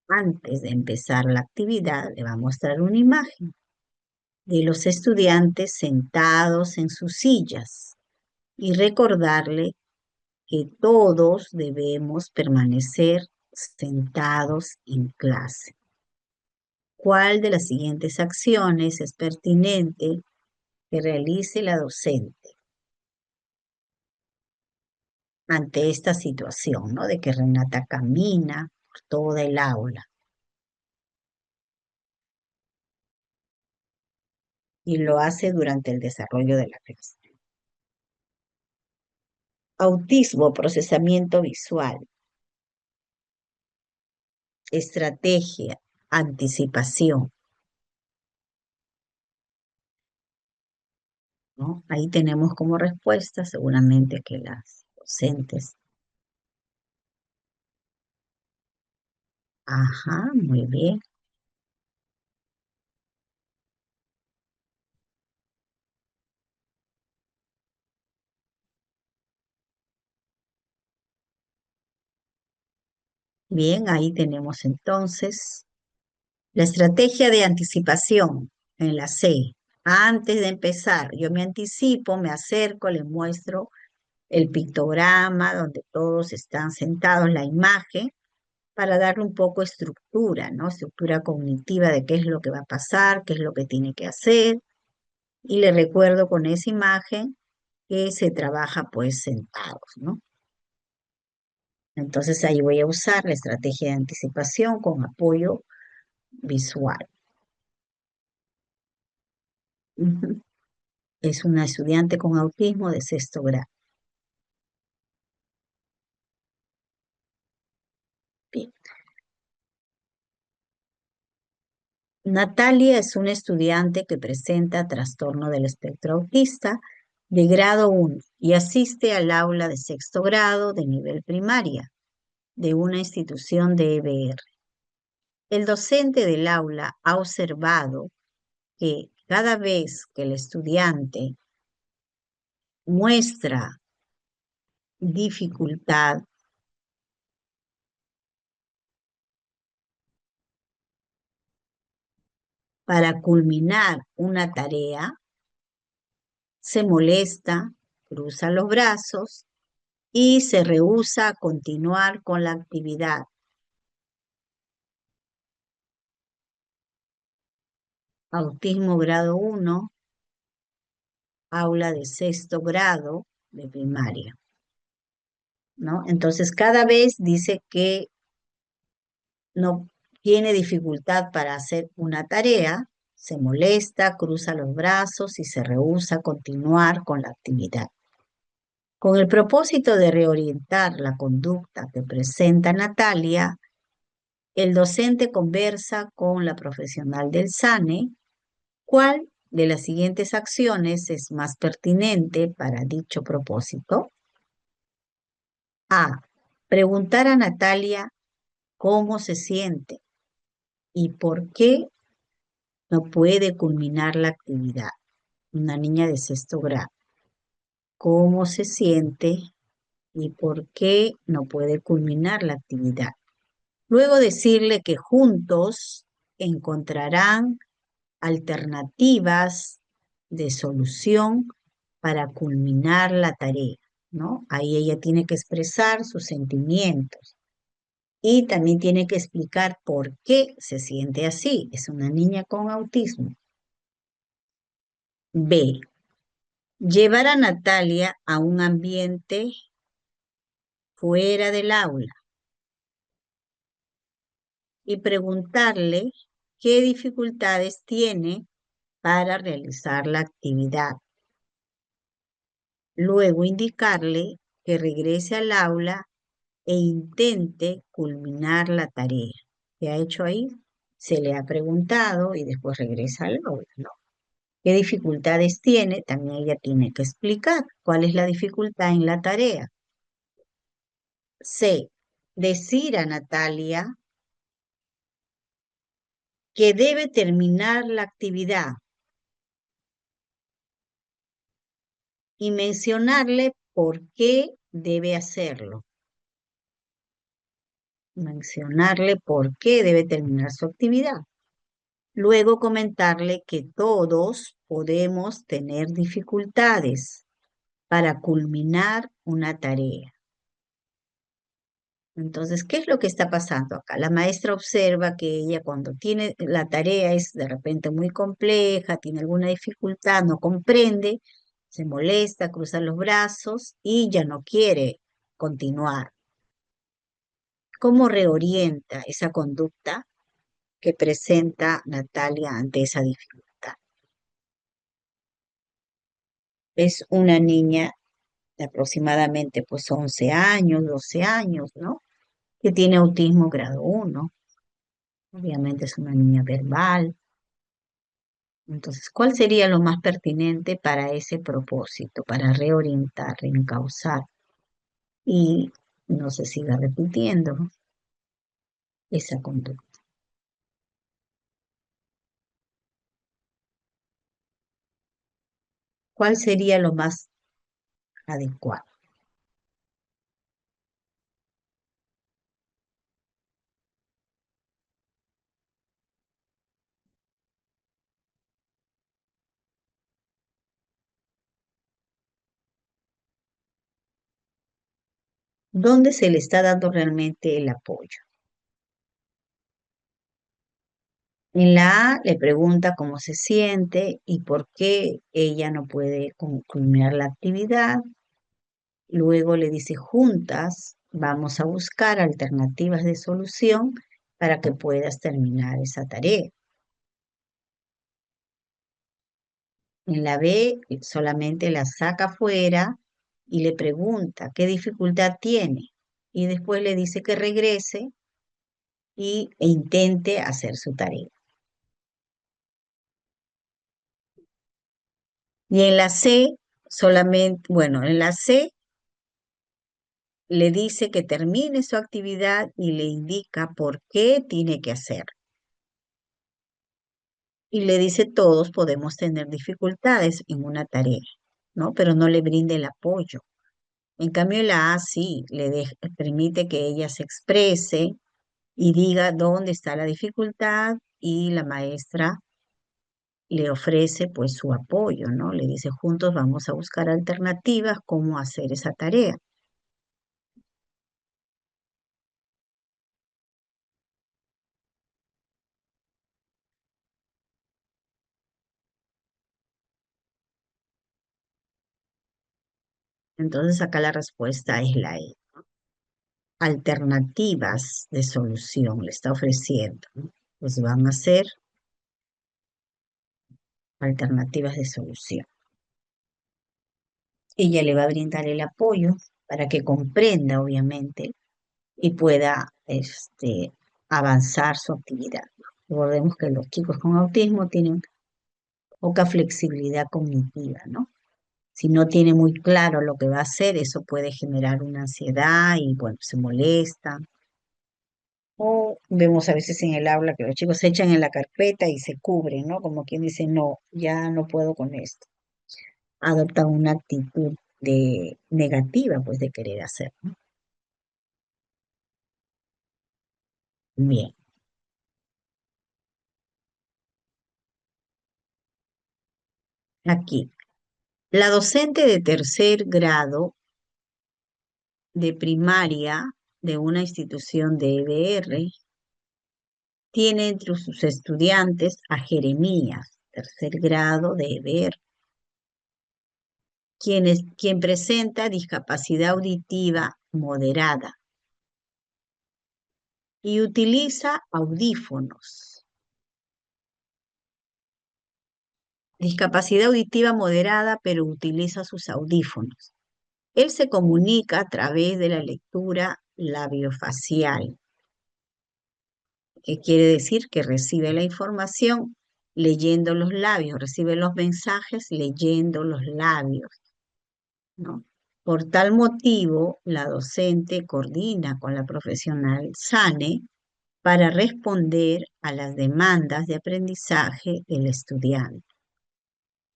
Antes de empezar la actividad, le va a mostrar una imagen de los estudiantes sentados en sus sillas y recordarle que todos debemos permanecer sentados en clase. ¿Cuál de las siguientes acciones es pertinente que realice la docente ante esta situación, ¿no? De que Renata camina por toda el aula y lo hace durante el desarrollo de la clase. Autismo, procesamiento visual, estrategia, anticipación, ¿no? Ahí tenemos como respuesta seguramente que las docentes. Ajá, muy bien. Bien, ahí tenemos entonces la estrategia de anticipación en la C. Antes de empezar, yo me anticipo, me acerco, le muestro el pictograma donde todos están sentados, la imagen, para darle un poco estructura, ¿no? Estructura cognitiva de qué es lo que va a pasar, qué es lo que tiene que hacer. Y le recuerdo con esa imagen que se trabaja pues sentados, ¿no? Entonces ahí voy a usar la estrategia de anticipación con apoyo visual. Ujú. Es una estudiante con autismo de sexto grado. Bien. Natalia es una estudiante que presenta trastorno del espectro autista de grado 1 y asiste al aula de sexto grado de nivel primaria de una institución de EBR. El docente del aula ha observado que cada vez que el estudiante muestra dificultad para culminar una tarea, se molesta, cruza los brazos y se rehúsa a continuar con la actividad. Autismo grado 1, aula de sexto grado de primaria, ¿no? Entonces, cada vez dice que no tiene dificultad para hacer una tarea, se molesta, cruza los brazos y se rehúsa a continuar con la actividad. Con el propósito de reorientar la conducta que presenta Natalia, el docente conversa con la profesional del SANE. ¿Cuál de las siguientes acciones es más pertinente para dicho propósito? A. Preguntar a Natalia cómo se siente y por qué no puede culminar la actividad. Una niña de sexto grado. ¿Cómo se siente y por qué no puede culminar la actividad? Luego decirle que juntos encontrarán alternativas de solución para culminar la tarea, ¿no? Ahí ella tiene que expresar sus sentimientos y también tiene que explicar por qué se siente así. Es una niña con autismo. B. Llevar a Natalia a un ambiente fuera del aula y preguntarle qué dificultades tiene para realizar la actividad. Luego indicarle que regrese al aula e intente culminar la tarea. ¿Qué ha hecho ahí? Se le ha preguntado y después regresa al aula, ¿no? ¿Qué dificultades tiene? También ella tiene que explicar cuál es la dificultad en la tarea. C. Decir a Natalia que debe terminar la actividad y mencionarle por qué debe hacerlo. Mencionarle por qué debe terminar su actividad. Luego comentarle que todos podemos tener dificultades para culminar una tarea. Entonces, ¿qué es lo que está pasando acá? La maestra observa que ella cuando tiene la tarea es de repente muy compleja, tiene alguna dificultad, no comprende, se molesta, cruza los brazos y ya no quiere continuar. ¿Cómo reorienta esa conducta que presenta Natalia ante esa dificultad? Es una niña de aproximadamente pues 11 años, 12 años, ¿no? Que tiene autismo grado 1. Obviamente es una niña verbal. Entonces, ¿cuál sería lo más pertinente para ese propósito, para reorientar, reencauzar y no se siga repitiendo esa conducta? ¿Cuál sería lo más adecuado? ¿Dónde se le está dando realmente el apoyo? En la A le pregunta cómo se siente y por qué ella no puede culminar la actividad. Luego le dice, juntas vamos a buscar alternativas de solución para que puedas terminar esa tarea. En la B solamente la saca fuera y le pregunta qué dificultad tiene. Y después le dice que regrese e intente hacer su tarea. Y en la C solamente, bueno, en la C le dice que termine su actividad y le indica por qué tiene que hacer. Y le dice todos podemos tener dificultades en una tarea, ¿no? Pero no le brinde el apoyo. En cambio, la A sí permite que ella se exprese y diga dónde está la dificultad y la maestra le ofrece pues su apoyo, ¿no? Le dice juntos vamos a buscar alternativas, cómo hacer esa tarea. Entonces acá la respuesta es la E. Alternativas de solución le está ofreciendo, ¿no? Pues van a ser alternativas de solución. Ella le va a brindar el apoyo para que comprenda, obviamente, y pueda avanzar su actividad. Recordemos que los chicos con autismo tienen poca flexibilidad cognitiva, ¿no? Si no tiene muy claro lo que va a hacer, eso puede generar una ansiedad y, bueno, se molesta. O vemos a veces en el aula que los chicos se echan en la carpeta y se cubren, ¿no? Como quien dice, no, ya no puedo con esto. Adoptan una actitud negativa, pues, de querer hacer, ¿no? Bien, aquí. La docente de tercer grado de primaria de una institución de EBR tiene entre sus estudiantes a Jeremías, tercer grado de EBR. quien presenta discapacidad auditiva moderada y utiliza audífonos. Discapacidad auditiva moderada, pero utiliza sus audífonos. Él se comunica a través de la lectura labiofacial, que quiere decir que recibe la información leyendo los labios, recibe los mensajes leyendo los labios, ¿no? Por tal motivo, la docente coordina con la profesional SANE para responder a las demandas de aprendizaje del estudiante,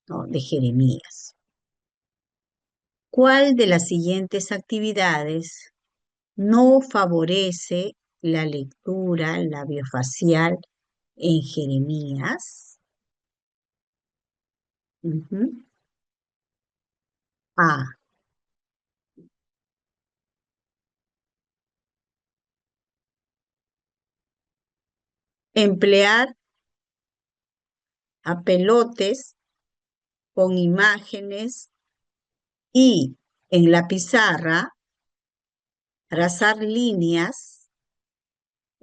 ¿no? De Jeremías. ¿Cuál de las siguientes actividades no favorece la lectura labiofacial en Jeremías? Ujú. A. Emplear apelotes con imágenes y en la pizarra trazar líneas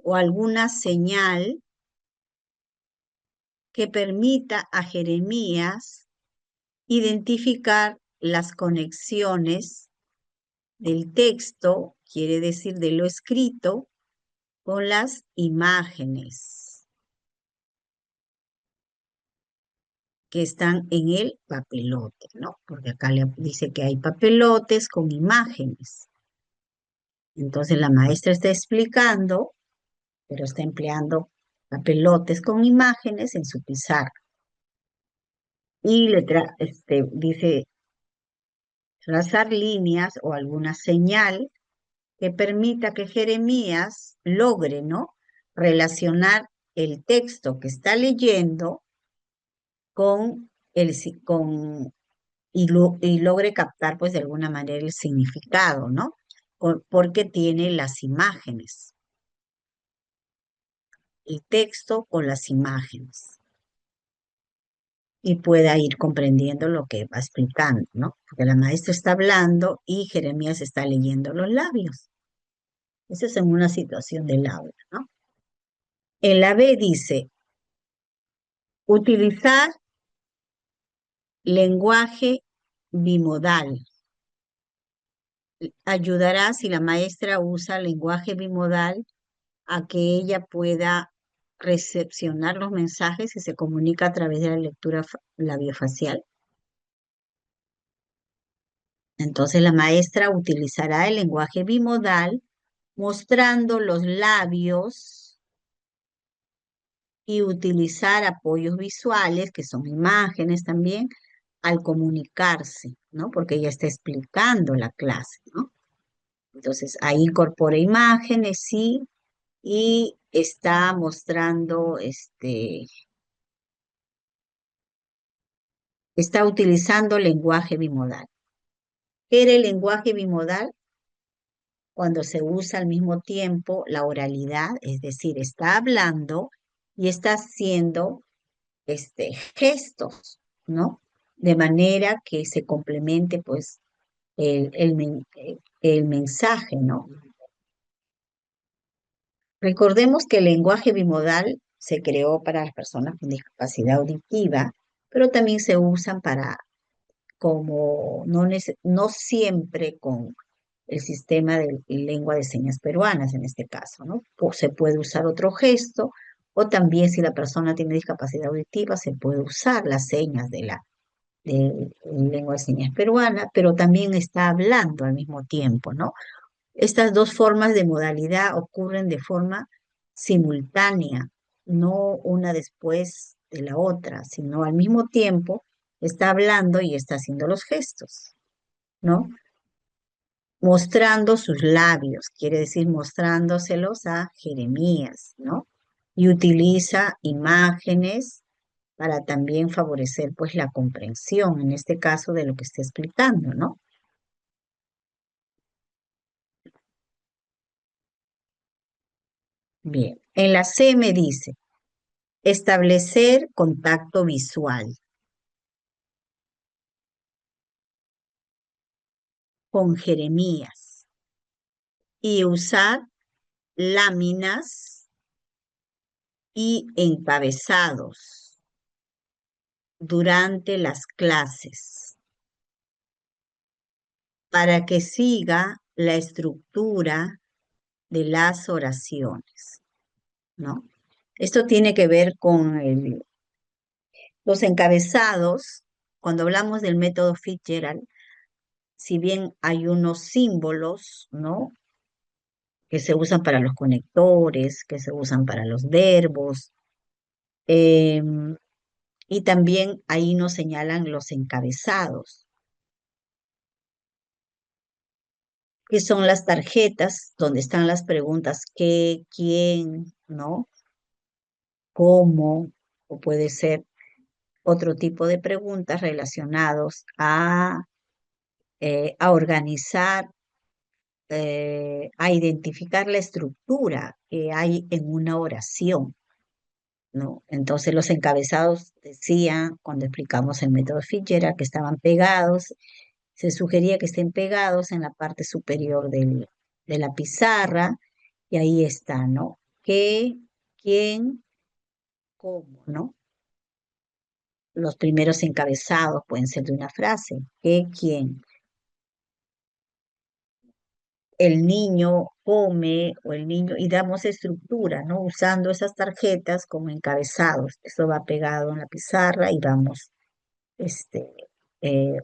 o alguna señal que permita a Jeremías identificar las conexiones del texto, quiere decir de lo escrito, con las imágenes que están en el papelote, ¿no? Porque acá le dice que hay papelotes con imágenes. Entonces la maestra está explicando, pero está empleando papelotes con imágenes en su pizarra. Y dice trazar líneas o alguna señal que permita que Jeremías logre, ¿no? Relacionar el texto que está leyendo con y logre captar, pues, de alguna manera el significado, ¿no? Porque tiene las imágenes, el texto con las imágenes, y pueda ir comprendiendo lo que va explicando, ¿no? Porque la maestra está hablando y Jeremías está leyendo los labios. Eso es en una situación del aula, ¿no? En la B dice, utilizar lenguaje bimodal. Ayudará si la maestra usa lenguaje bimodal a que ella pueda recepcionar los mensajes y se comunica a través de la lectura labiofacial. Entonces la maestra utilizará el lenguaje bimodal mostrando los labios y utilizar apoyos visuales, que son imágenes también, al comunicarse, ¿no? Porque ella está explicando la clase, ¿no? Entonces ahí incorpora imágenes, sí, y está mostrando, está utilizando lenguaje bimodal. ¿Qué era el lenguaje bimodal? Cuando se usa al mismo tiempo la oralidad, es decir, está hablando y está haciendo gestos, ¿no? De manera que se complemente, pues, el mensaje, ¿no? Recordemos que el lenguaje bimodal se creó para las personas con discapacidad auditiva, pero también se usan para, como no siempre con el sistema de lengua de señas peruanas en este caso, ¿no? Se puede usar otro gesto, o también si la persona tiene discapacidad auditiva, se puede usar las señas de lengua de señas peruana, pero también está hablando al mismo tiempo, ¿no? Estas dos formas de modalidad ocurren de forma simultánea, no una después de la otra, sino al mismo tiempo está hablando y está haciendo los gestos, ¿no? Mostrando sus labios, quiere decir mostrándoselos a Jeremías, ¿no? Y utiliza imágenes para también favorecer, pues, la comprensión, en este caso, de lo que está explicando, ¿no? Bien, en la C me dice, establecer contacto visual. con Jeremías y usar láminas y encabezados durante las clases para que siga la estructura de las oraciones, ¿no? Esto tiene que ver con los encabezados. Cuando hablamos del método Fitzgerald, si bien hay unos símbolos, ¿no? Que se usan para los conectores, que se usan para los verbos, em, y también ahí nos señalan los encabezados, que son las tarjetas donde están las preguntas qué, quién, ¿no? Cómo, o puede ser otro tipo de preguntas relacionados a organizar, a identificar la estructura que hay en una oración, ¿no? Entonces los encabezados decían, cuando explicamos el método Fitzgerald, que estaban pegados, se sugería que estén pegados en la parte superior de la pizarra, y ahí está, ¿no? ¿Qué, quién, cómo, ¿no? Los primeros encabezados pueden ser de una frase, ¿qué, quién? El niño come o el niño, y damos estructura, ¿no? Usando esas tarjetas como encabezados. Eso va pegado en la pizarra y vamos este,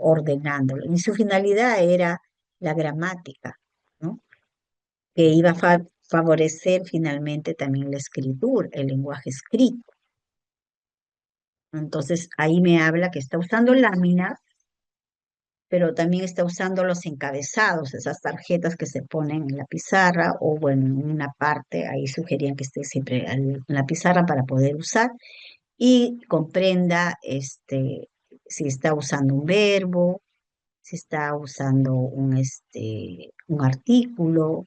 ordenándolo. Y su finalidad era la gramática, ¿no? Que iba a favorecer finalmente también la escritura, el lenguaje escrito. Entonces ahí me habla que está usando láminas, pero también está usando los encabezados, esas tarjetas que se ponen en la pizarra o bueno, en una parte, ahí sugerían que esté siempre en la pizarra para poder usar y comprenda si está usando un verbo, si está usando un artículo,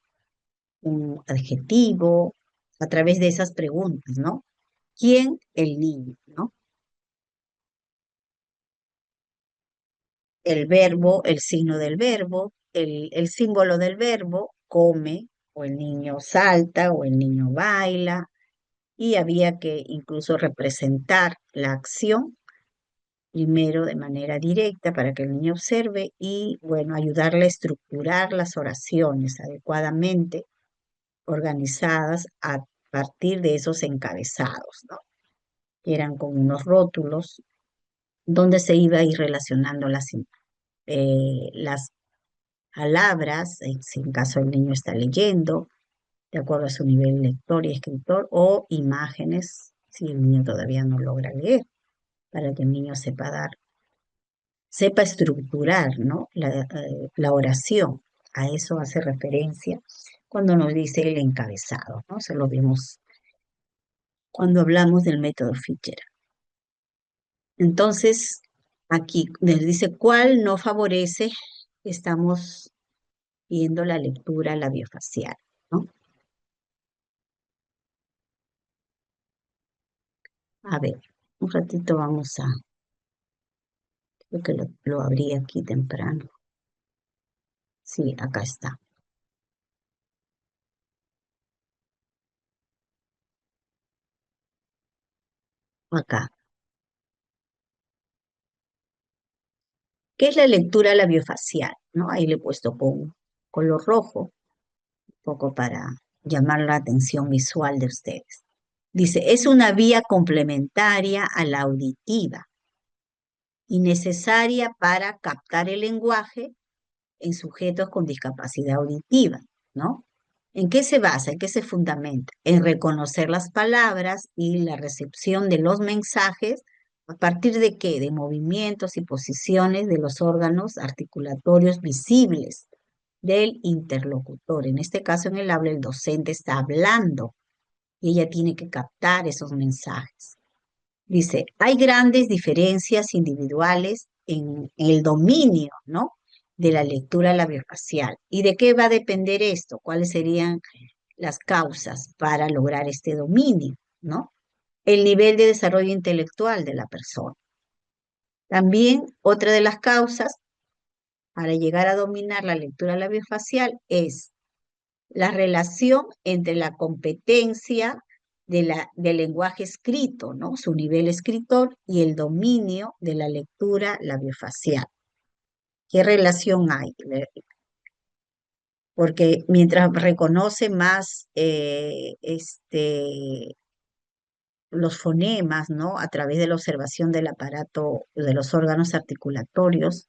un adjetivo, a través de esas preguntas, ¿no? ¿Quién? El niño, ¿no? El verbo, el signo del verbo, el símbolo del verbo, come, o el niño salta, o el niño baila, y había que incluso representar la acción primero de manera directa para que el niño observe y, bueno, ayudarle a estructurar las oraciones adecuadamente organizadas a partir de esos encabezados, ¿no? Que eran como unos rótulos donde se iba a ir relacionando las palabras, si en caso el niño está leyendo, de acuerdo a su nivel lector y escritor, o imágenes, si el niño todavía no logra leer, para que el niño sepa estructurar, ¿no? La oración. A eso hace referencia cuando nos dice el encabezado, ¿no? Se lo vimos cuando hablamos del método Fitzgerald. Entonces, aquí nos dice cuál no favorece, estamos viendo la lectura labiofacial, ¿no? A ver, un ratito vamos creo que lo abrí aquí temprano. Sí, acá está, acá. ¿Qué es la lectura labiofacial? ¿No? Ahí le he puesto con color rojo, un poco para llamar la atención visual de ustedes. Dice, es una vía complementaria a la auditiva y necesaria para captar el lenguaje en sujetos con discapacidad auditiva, ¿no? ¿En qué se basa? ¿En qué se fundamenta? En reconocer las palabras y la recepción de los mensajes a partir de qué? De movimientos y posiciones de los órganos articulatorios visibles del interlocutor. En este caso, en el habla, el docente está hablando y ella tiene que captar esos mensajes. Dice, hay grandes diferencias individuales en el dominio, ¿no? De la lectura labiofacial. ¿Y de qué va a depender esto? ¿Cuáles serían las causas para lograr este dominio, ¿no? El nivel de desarrollo intelectual de la persona. También otra de las causas para llegar a dominar la lectura labiofacial es la relación entre la competencia del lenguaje escrito, ¿no? Su nivel escritor y el dominio de la lectura labiofacial. ¿Qué relación hay? Porque mientras reconoce más los fonemas, ¿no? A través de la observación del aparato, de los órganos articulatorios,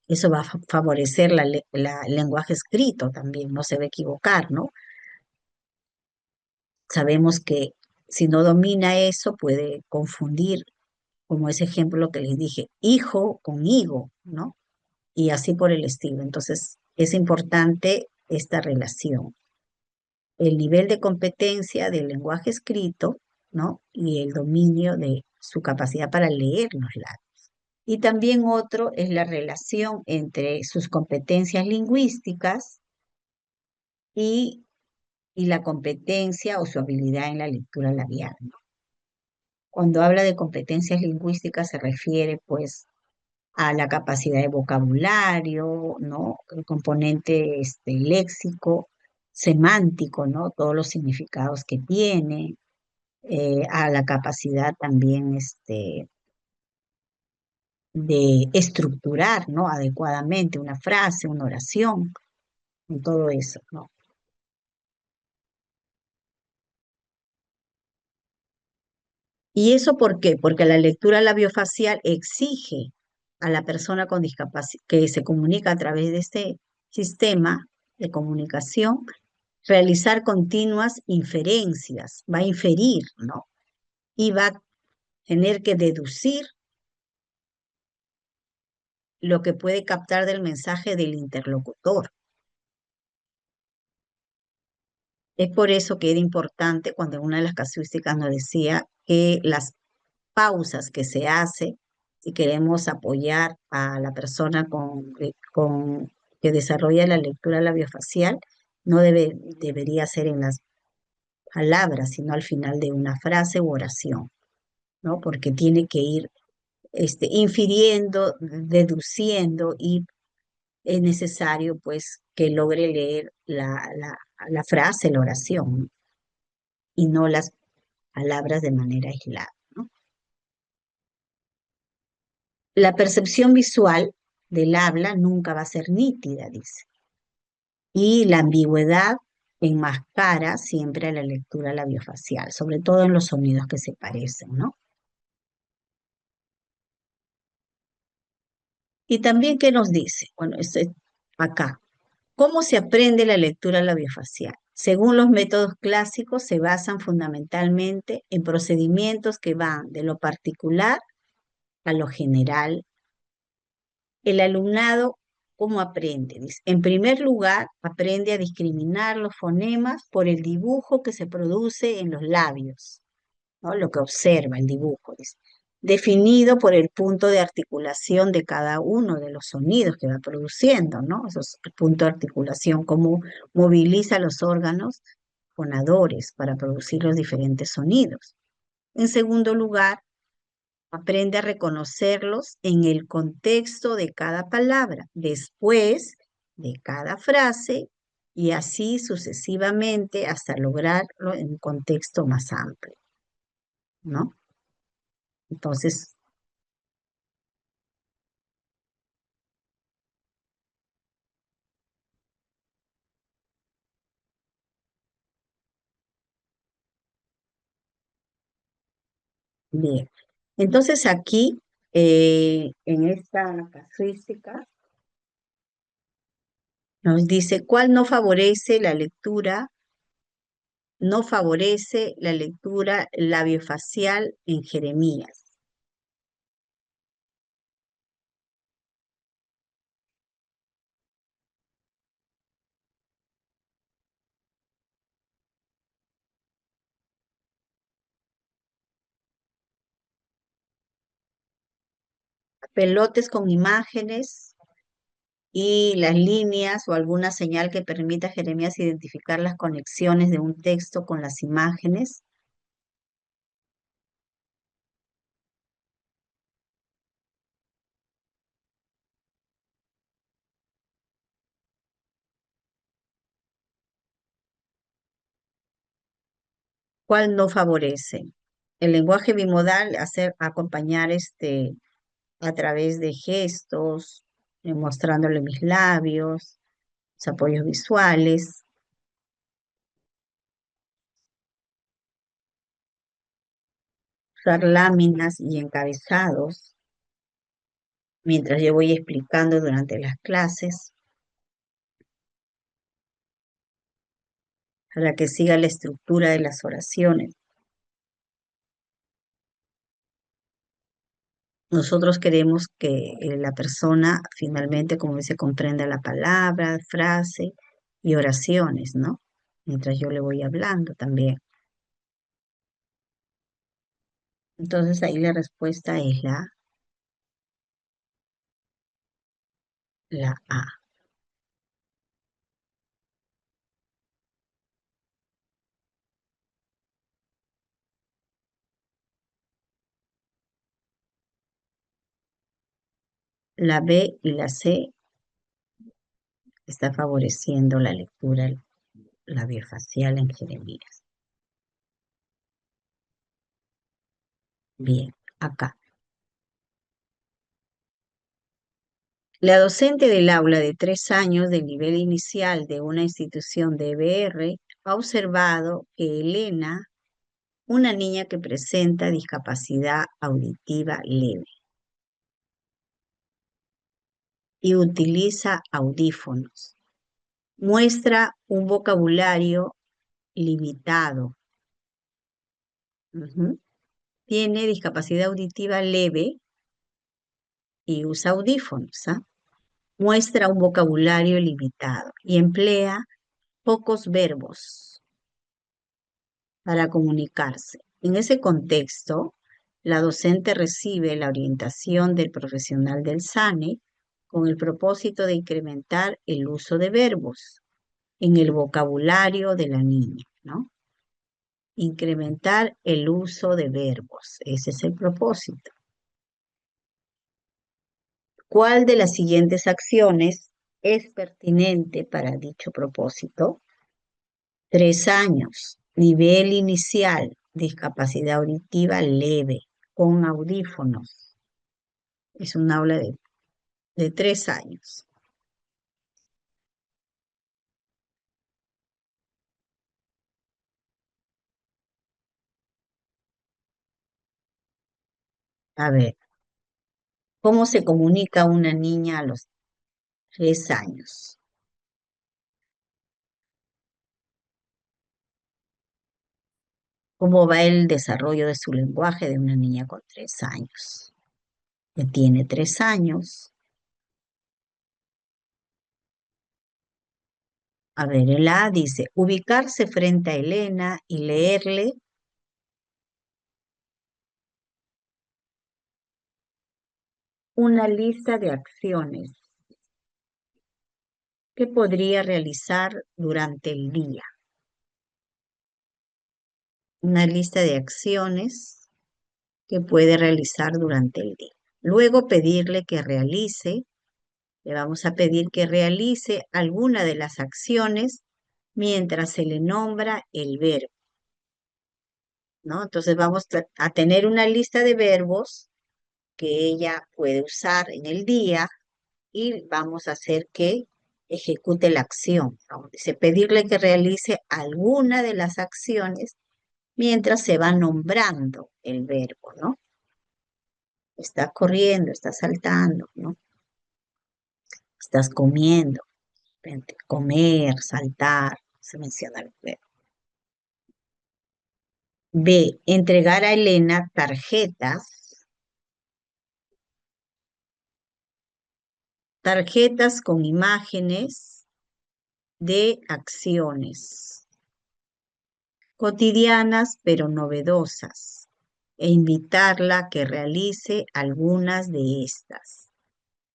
eso va a favorecer el lenguaje escrito también, no se va a equivocar, ¿no? Sabemos que si no domina eso puede confundir, como ese ejemplo que les dije, hijo con higo, ¿no? Y así por el estilo. Entonces, es importante esta relación, el nivel de competencia del lenguaje escrito, ¿no? Y el dominio de su capacidad para leer los labios. Y también otro es la relación entre sus competencias lingüísticas y, y la competencia o su habilidad en la lectura labial, ¿no? Cuando habla de competencias lingüísticas se refiere pues a la capacidad de vocabulario, ¿no? El componente léxico, semántico, ¿no? Todos los significados que tiene, a la capacidad también de estructurar, ¿no? Adecuadamente una frase, una oración, y todo eso, ¿no? ¿Y eso por qué? Porque la lectura labiofacial exige a la persona con discapacidad que se comunica a través de este sistema de comunicación realizar continuas inferencias, va a inferir, ¿no? Y va a tener que deducir lo que puede captar del mensaje del interlocutor. Es por eso que era importante cuando una de las casuísticas nos decía que las pausas que se hace si queremos apoyar a la persona que desarrolla la lectura labiofacial, no debería ser en las palabras, sino al final de una frase u oración, ¿no? Porque tiene que ir infiriendo, deduciendo y es necesario pues que logre leer la frase, la oración, ¿no? Y no las palabras de manera aislada, ¿no? La percepción visual del habla nunca va a ser nítida, dice. Y la ambigüedad enmascara siempre a la lectura labiofacial, sobre todo en los sonidos que se parecen, ¿no? Y también, ¿qué nos dice? Bueno, acá. ¿Cómo se aprende la lectura labiofacial? Según los métodos clásicos, se basan fundamentalmente en procedimientos que van de lo particular a lo general. El alumnado, ¿cómo aprende? Dice, en primer lugar, aprende a discriminar los fonemas por el dibujo que se produce en los labios, ¿no? Lo que observa el dibujo, dice, definido por el punto de articulación de cada uno de los sonidos que va produciendo, ¿no? El punto de articulación, cómo moviliza los órganos fonadores para producir los diferentes sonidos. En segundo lugar, aprende a reconocerlos en el contexto de cada palabra, después de cada frase y así sucesivamente hasta lograrlo en un contexto más amplio, ¿no? Entonces, bien. Entonces aquí, en esta casuística, nos dice cuál no favorece la lectura labiofacial en Jeremías. Pelotes con imágenes y las líneas o alguna señal que permita a Jeremías identificar las conexiones de un texto con las imágenes. ¿Cuál no favorece? El lenguaje bimodal, acompañar a través de gestos, mostrándole mis labios, los apoyos visuales, usar láminas y encabezados mientras yo voy explicando durante las clases, para que siga la estructura de las oraciones. Nosotros queremos que la persona finalmente, como dice, comprenda la palabra, frase y oraciones, ¿no? Mientras yo le voy hablando también. Entonces ahí la respuesta es la A. La B y la C está favoreciendo la lectura labiofacial en Jeremías. Bien, acá. La docente del aula de 3 años del nivel inicial de una institución de EBR ha observado que Elena, una niña que presenta discapacidad auditiva leve y utiliza audífonos, muestra un vocabulario limitado. Ujú. Tiene discapacidad auditiva leve y usa audífonos, ¿ah? Muestra un vocabulario limitado y emplea pocos verbos para comunicarse. En ese contexto, la docente recibe la orientación del profesional del SANE con el propósito de incrementar el uso de verbos en el vocabulario de la niña, ¿no? Incrementar el uso de verbos, ese es el propósito. ¿Cuál de las siguientes acciones es pertinente para dicho propósito? 3 años, nivel inicial, discapacidad auditiva leve, con audífonos. Es un aula de 3 años. A ver, ¿cómo se comunica una niña a los 3 años? ¿Cómo va el desarrollo de su lenguaje de una niña con 3 años? Que tiene 3 años. A ver, el A dice, ubicarse frente a Elena y leerle una lista de acciones que podría realizar durante el día. Una lista de acciones que puede realizar durante el día. Luego pedirle que realice, le vamos a pedir que realice alguna de las acciones mientras se le nombra el verbo, ¿no? Entonces vamos a tener una lista de verbos que ella puede usar en el día y vamos a hacer que ejecute la acción, ¿no? Dice, pedirle que realice alguna de las acciones mientras se va nombrando el verbo, ¿no? Estás corriendo, estás saltando, ¿no? Estás comiendo, comer, saltar, se menciona el verbo. B, entregar a Elena tarjetas con imágenes de acciones cotidianas pero novedosas e invitarla a que realice algunas de estas.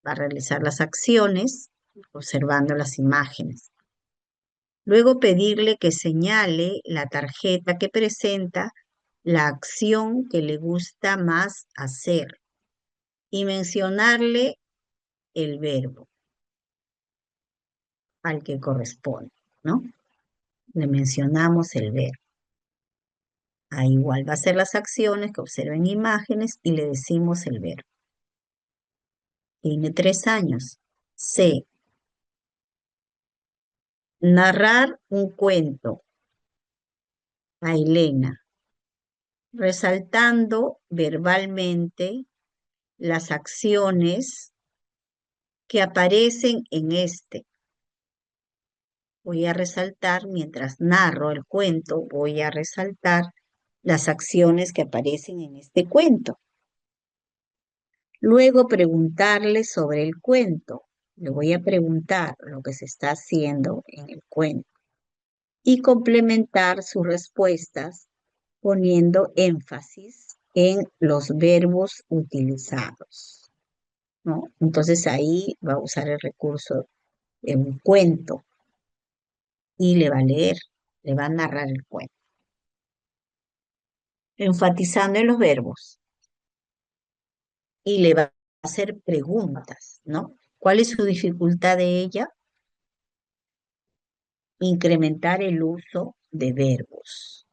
Va a realizar las acciones observando las imágenes. Luego pedirle que señale la tarjeta que presenta la acción que le gusta más hacer y mencionarle el verbo al que corresponde, ¿no? Le mencionamos el verbo. Ahí igual va a ser las acciones que observen imágenes y le decimos el verbo. Tiene 3 años. C. Narrar un cuento a Elena, resaltando verbalmente las acciones que aparecen en este. Voy a resaltar, mientras narro el cuento, voy a resaltar las acciones que aparecen en este cuento. Luego preguntarle sobre el cuento. Le voy a preguntar lo que se está haciendo en el cuento y complementar sus respuestas poniendo énfasis en los verbos utilizados, ¿no? Entonces ahí va a usar el recurso de un cuento y le va a leer, le va a narrar el cuento, enfatizando en los verbos y le va a hacer preguntas, ¿no? ¿Cuál es su dificultad de ella? Incrementar el uso de verbos.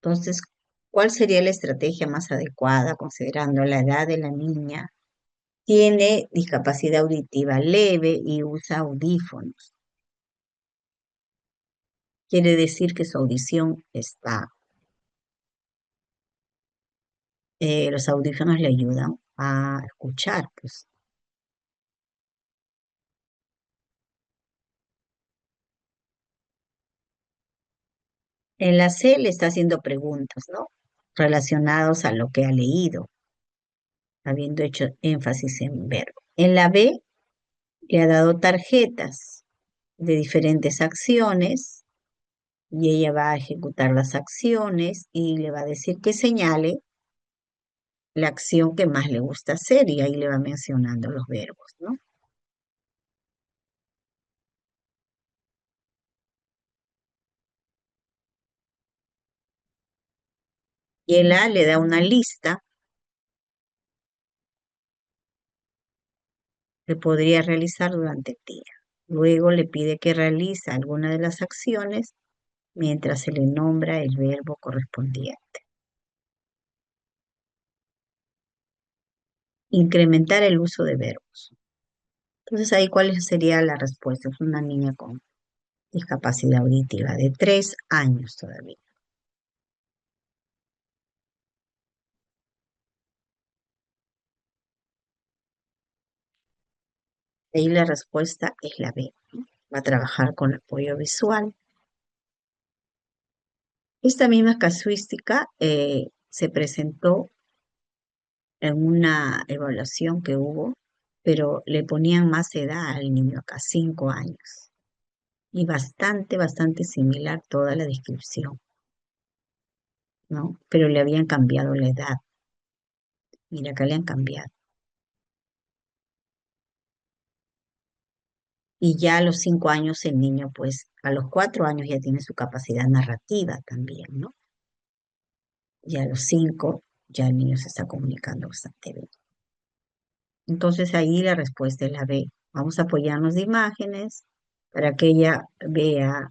Entonces, ¿cuál sería la estrategia más adecuada considerando la edad de la niña? Tiene discapacidad auditiva leve y usa audífonos. Quiere decir que su audición está, los audífonos le ayudan a escuchar, pues. En la C le está haciendo preguntas, ¿no? Relacionados a lo que ha leído, habiendo hecho énfasis en verbo. En la B le ha dado tarjetas de diferentes acciones y ella va a ejecutar las acciones y le va a decir que señale la acción que más le gusta hacer y ahí le va mencionando los verbos, ¿no? Y el A le da una lista que podría realizar durante el día. Luego le pide que realice alguna de las acciones mientras se le nombra el verbo correspondiente. Incrementar el uso de verbos. Entonces ahí, ¿cuál sería la respuesta? Es una niña con discapacidad auditiva de 3 años todavía. Ahí la respuesta es la B, ¿no? Va a trabajar con apoyo visual. Esta misma casuística se presentó en una evaluación que hubo, pero le ponían más edad al niño, acá 5 años. Y bastante similar toda la descripción, ¿no? Pero le habían cambiado la edad. Mira, acá le han cambiado. Y ya a los 5 años el niño, pues a los 4 años ya tiene su capacidad narrativa también, ¿no? Y a los 5 ya el niño se está comunicando bastante bien. Entonces ahí la respuesta es la B. Vamos a apoyarnos de imágenes para que ella vea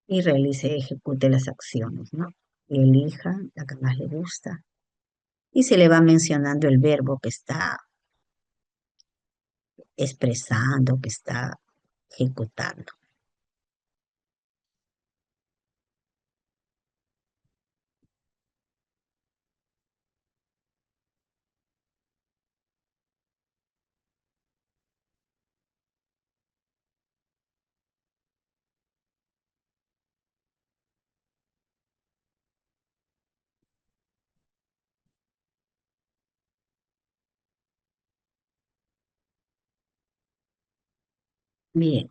y realice, ejecute las acciones, ¿no? Y elija la que más le gusta. Y se le va mencionando el verbo que está expresando, que está ejecutando. Bien,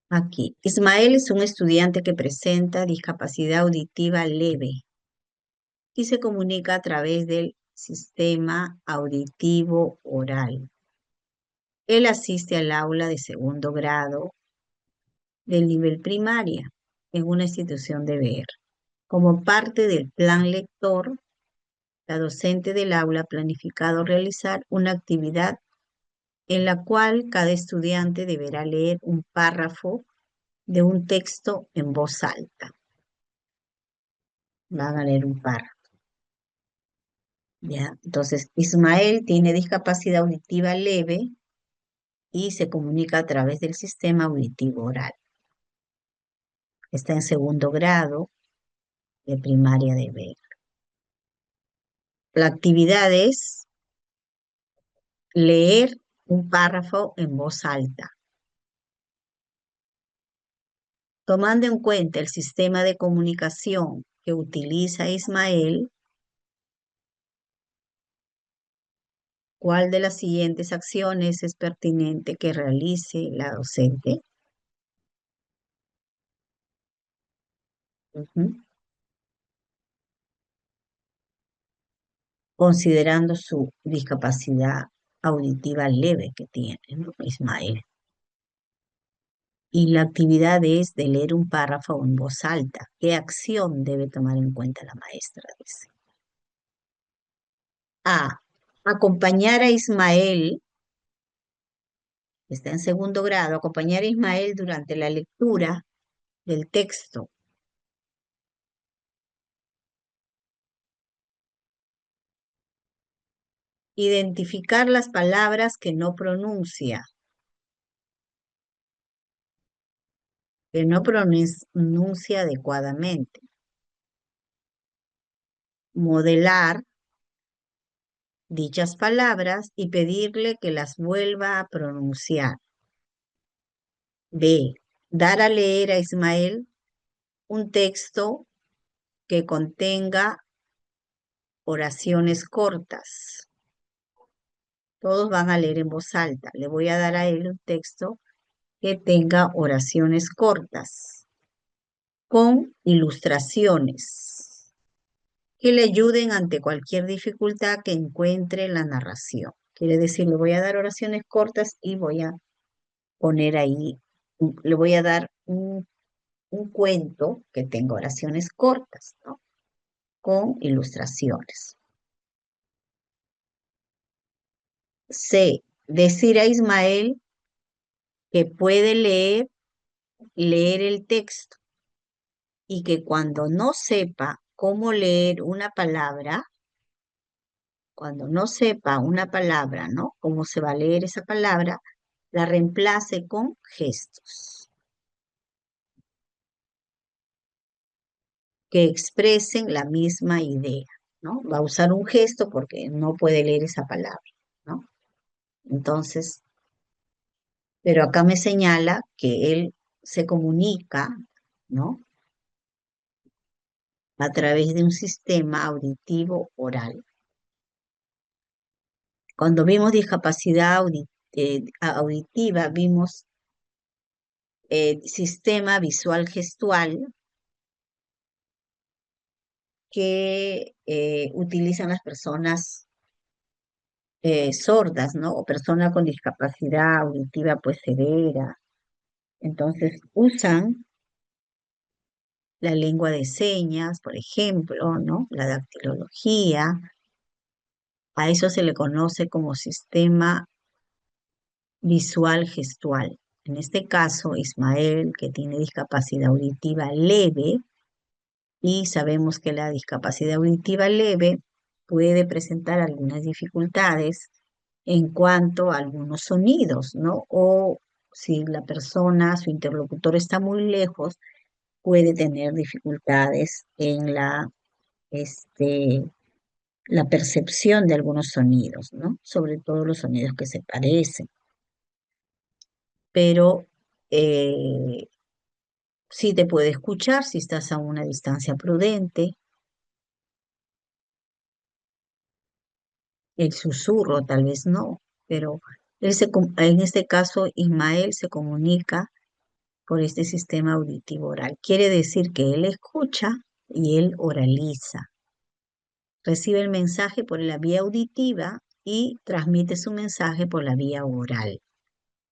aquí. Ismael es un estudiante que presenta discapacidad auditiva leve y se comunica a través del sistema auditivo oral. Él asiste al aula de segundo grado del nivel primaria. en una institución de ver. Como parte del plan lector, la docente del aula ha planificado realizar una actividad en la cual cada estudiante deberá leer un párrafo de un texto en voz alta. Van a leer un párrafo, ¿ya? Entonces, Ismael tiene discapacidad auditiva leve y se comunica a través del sistema auditivo oral. Está en segundo grado de primaria de B. La actividad es leer un párrafo en voz alta. Tomando en cuenta el sistema de comunicación que utiliza Ismael, ¿cuál de las siguientes acciones es pertinente que realice la docente? Ujú. Considerando su discapacidad auditiva leve que tiene, ¿no? Ismael. Y la actividad es de leer un párrafo en voz alta. ¿Qué acción debe tomar en cuenta la maestra? Dice. A. Acompañar a Ismael, está en segundo grado, acompañar a Ismael durante la lectura del texto. Identificar las palabras que no pronuncia adecuadamente. Modelar dichas palabras y pedirle que las vuelva a pronunciar. B. Dar a leer a Ismael un texto que contenga oraciones cortas. Todos van a leer en voz alta. Le voy a dar a él un texto que tenga oraciones cortas con ilustraciones que le ayuden ante cualquier dificultad que encuentre en la narración. Quiere decir, le voy a dar oraciones cortas y voy a poner ahí, le voy a dar un cuento que tenga oraciones cortas, ¿no? Con ilustraciones. C. Decir a Ismael que puede leer el texto y que cuando no sepa cómo leer una palabra, cuando no sepa una palabra, ¿no? Cómo se va a leer esa palabra, la reemplace con gestos que expresen la misma idea, ¿no? Va a usar un gesto porque no puede leer esa palabra, ¿no? Entonces, pero acá me señala que él se comunica, ¿no? A través de un sistema auditivo oral. Cuando vimos discapacidad auditiva, vimos sistema visual gestual que utilizan las personas sordas, ¿no? O personas con discapacidad auditiva pues severa. Entonces usan la lengua de señas, por ejemplo, ¿no? La dactilología. A eso se le conoce como sistema visual gestual. En este caso, Ismael, que tiene discapacidad auditiva leve, y sabemos que la discapacidad auditiva leve puede presentar algunas dificultades en cuanto a algunos sonidos, ¿no? O si la persona, su interlocutor está muy lejos, puede tener dificultades en este, la percepción de algunos sonidos, ¿no? Sobre todo los sonidos que se parecen. Pero sí te puede escuchar si estás a una distancia prudente. El susurro tal vez no, pero en este caso Ismael se comunica por este sistema auditivo oral. Quiere decir que él escucha y él oraliza. Recibe el mensaje por la vía auditiva y transmite su mensaje por la vía oral.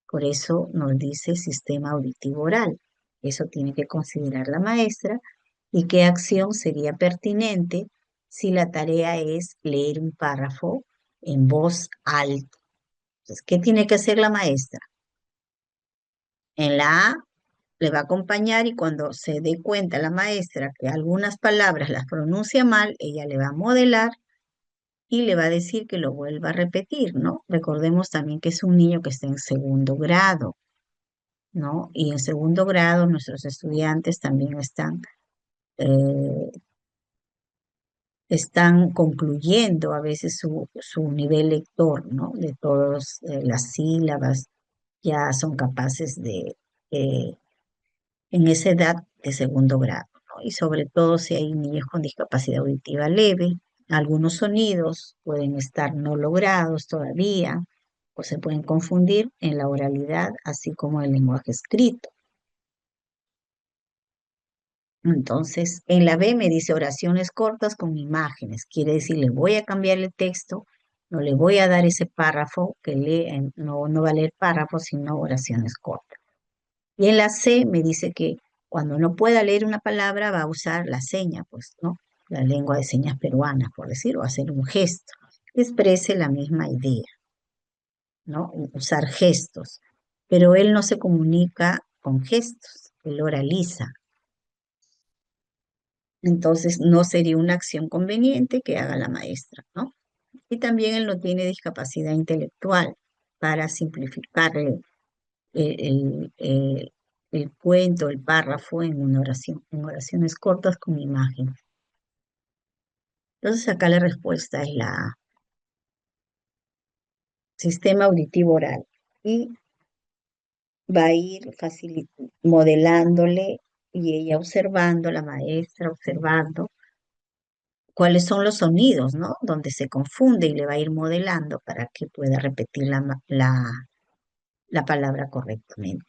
Por eso nos dice sistema auditivo oral. Eso tiene que considerar la maestra y qué acción sería pertinente si la tarea es leer un párrafo en voz alta. Entonces, ¿qué tiene que hacer la maestra? En la A le va a acompañar y cuando se dé cuenta la maestra que algunas palabras las pronuncia mal, ella le va a modelar y le va a decir que lo vuelva a repetir, ¿no? Recordemos también que es un niño que está en segundo grado, ¿no? Y en segundo grado nuestros estudiantes también eh, están concluyendo a veces su nivel lector, ¿no? De todas las sílabas, ya son capaces eh, en esa edad de segundo grado, ¿no? Y sobre todo si hay niños con discapacidad auditiva leve, algunos sonidos pueden estar no logrados todavía o se pueden confundir en la oralidad, así como el lenguaje escrito. Entonces, en la B me dice oraciones cortas con imágenes. Quiere decir, le voy a cambiar el texto, no le voy a dar ese párrafo que lee, no va a leer párrafos, sino oraciones cortas. Y en la C me dice que cuando no pueda leer una palabra va a usar la seña, pues, ¿no? La lengua de señas peruana, por decir, o hacer un gesto que exprese la misma idea, ¿no? Usar gestos. Pero él no se comunica con gestos, él oraliza. Entonces no sería una acción conveniente que haga la maestra, ¿no? Y también él no tiene discapacidad intelectual para simplificar el cuento, el párrafo en una oración, en oraciones cortas con imágenes. Entonces acá la respuesta es la A, sistema auditivo oral. Y va a ir modelándole y ella observando, la maestra observando cuáles son los sonidos, ¿no? Donde se confunde y le va a ir modelando para que pueda repetir la palabra correctamente.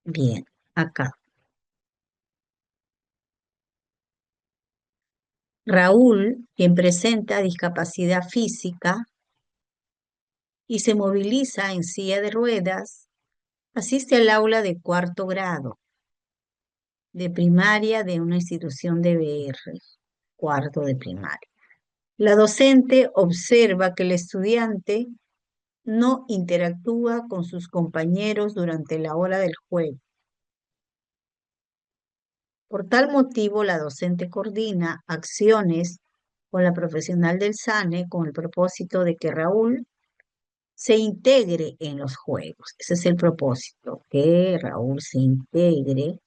Bien, acá. Raúl, quien presenta discapacidad física y se moviliza en silla de ruedas, asiste al aula de cuarto grado de primaria de una institución de BR, cuarto de primaria. La docente observa que el estudiante no interactúa con sus compañeros durante la hora del juego. Por tal motivo, la docente coordina acciones con la profesional del SANE con el propósito de que Raúl se integre en los juegos. Ese es el propósito, que Raúl se integre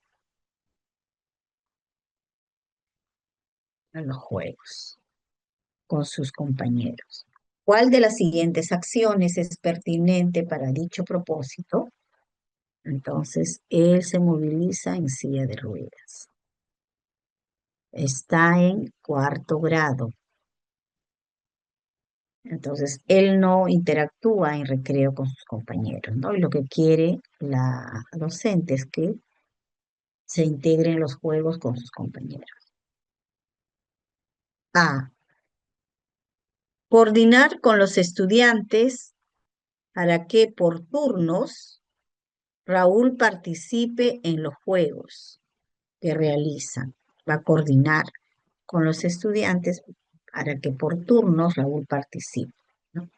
en los juegos con sus compañeros. ¿Cuál de las siguientes acciones es pertinente para dicho propósito? Entonces, él se moviliza en silla de ruedas. Está en cuarto grado. Entonces, él no interactúa en recreo con sus compañeros, ¿no? Y lo que quiere la docente es que se integre en los juegos con sus compañeros. A. Coordinar con los estudiantes para que por turnos Raúl participe en los juegos que realizan. Va a coordinar con los estudiantes para que por turnos Raúl participe, ¿no?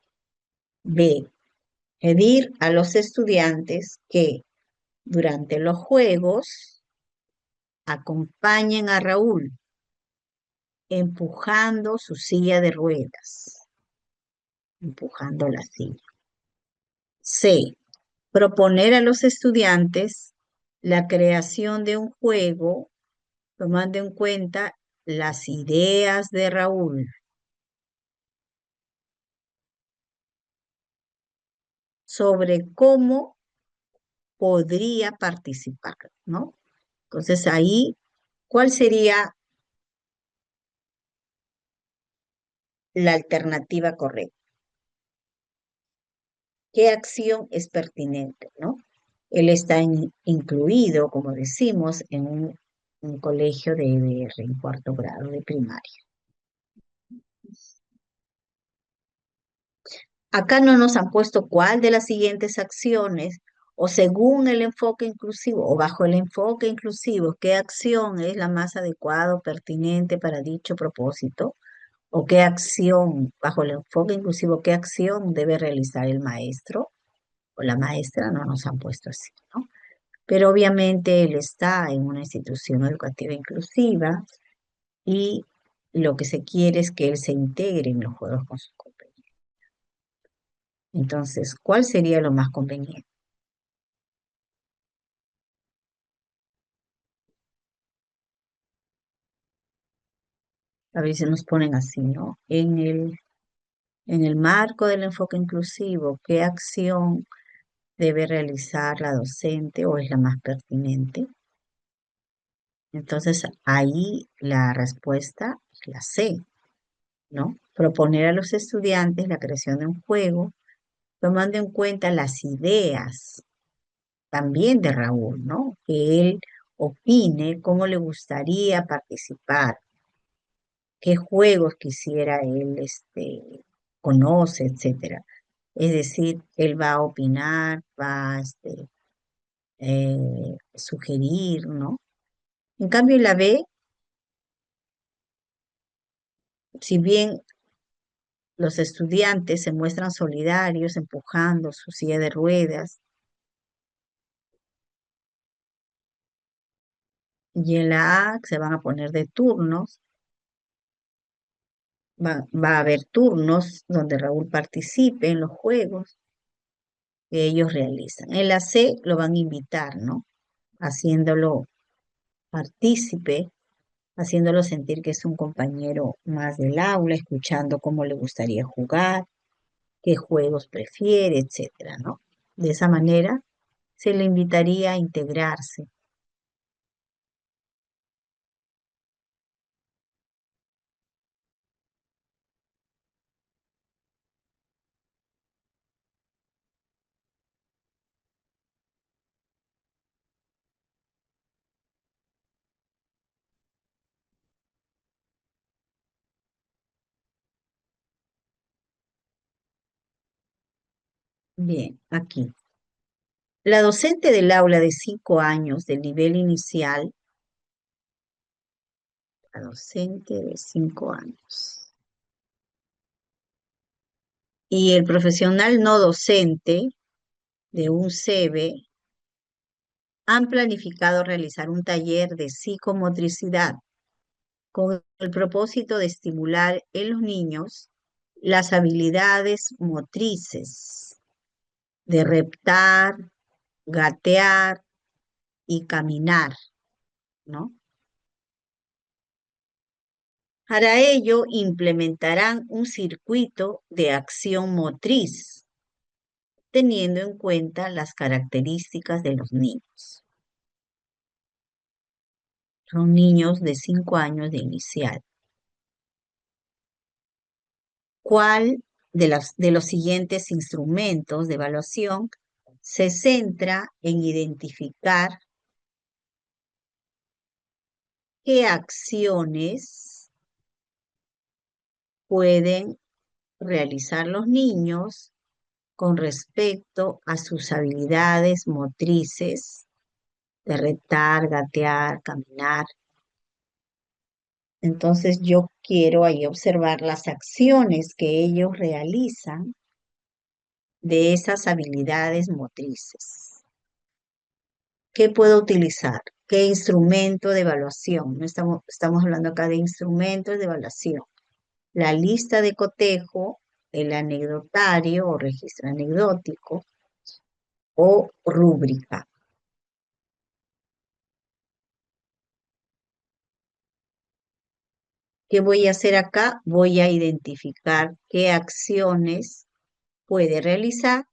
B. Pedir a los estudiantes que durante los juegos acompañen a Raúl empujando su silla de ruedas, empujando la silla. C. Proponer a los estudiantes la creación de un juego tomando en cuenta las ideas de Raúl sobre cómo podría participar, ¿no? Entonces ahí, ¿cuál sería la alternativa correcta? ¿Qué acción es pertinente, no? Él está incluido, como decimos, en un colegio de en cuarto grado de primaria. Acá no nos han puesto cuál de las siguientes acciones, o según el enfoque inclusivo, o bajo el enfoque inclusivo, qué acción es la más adecuada o pertinente para dicho propósito, o qué acción, bajo el enfoque inclusivo, qué acción debe realizar el maestro o la maestra, no nos han puesto así, ¿no? Pero obviamente él está en una institución educativa inclusiva y lo que se quiere es que él se integre en los juegos con sus compañeros. Entonces, ¿cuál sería lo más conveniente? A veces nos ponen así, ¿no? En el marco del enfoque inclusivo, ¿qué acción debe realizar la docente o es la más pertinente? Entonces, ahí la respuesta es la C, ¿no? Proponer a los estudiantes la creación de un juego, tomando en cuenta las ideas también de Raúl, ¿no? Que él opine cómo le gustaría participar, qué juegos quisiera él, conoce, etcétera. Es decir, él va a opinar, va a sugerir, ¿no? En cambio, en la B, si bien los estudiantes se muestran solidarios empujando su silla de ruedas, y en la A se van a poner de turnos, va a haber turnos donde Raúl participe en los juegos que ellos realizan. En la C lo van a invitar, ¿no? Haciéndolo partícipe, haciéndolo sentir que es un compañero más del aula, escuchando cómo le gustaría jugar, qué juegos prefiere, etcétera, ¿no? De esa manera se le invitaría a integrarse. Bien, aquí. La docente del aula de 5 años del nivel inicial, la docente de 5 años, y el profesional no docente de un CEBE han planificado realizar un taller de psicomotricidad con el propósito de estimular en los niños las habilidades motrices de reptar, gatear y caminar, ¿no? Para ello, implementarán un circuito de acción motriz, teniendo en cuenta las características de los niños. Son niños de 5 años de inicial. ¿Cuál de los siguientes instrumentos de evaluación se centra en identificar qué acciones pueden realizar los niños con respecto a sus habilidades motrices de reptar, gatear, caminar? Entonces yo quiero ahí observar las acciones que ellos realizan de esas habilidades motrices. ¿Qué puedo utilizar? ¿Qué instrumento de evaluación? No estamos hablando acá de instrumentos de evaluación. La lista de cotejo, el anecdotario o registro anecdótico o rúbrica. ¿Qué voy a hacer acá? Voy a identificar qué acciones puede realizar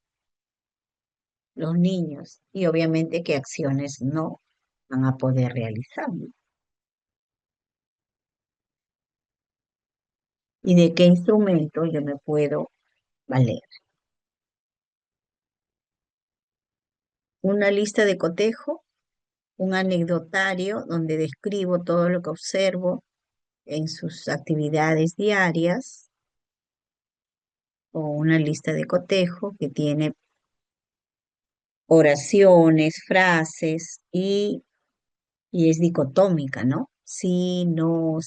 los niños y obviamente qué acciones no van a poder realizar. ¿Y de qué instrumento yo me puedo valer? Una lista de cotejo, un anecdotario donde describo todo lo que observo en sus actividades diarias, o una lista de cotejo que tiene oraciones, frases y es dicotómica, ¿no? Sí, no.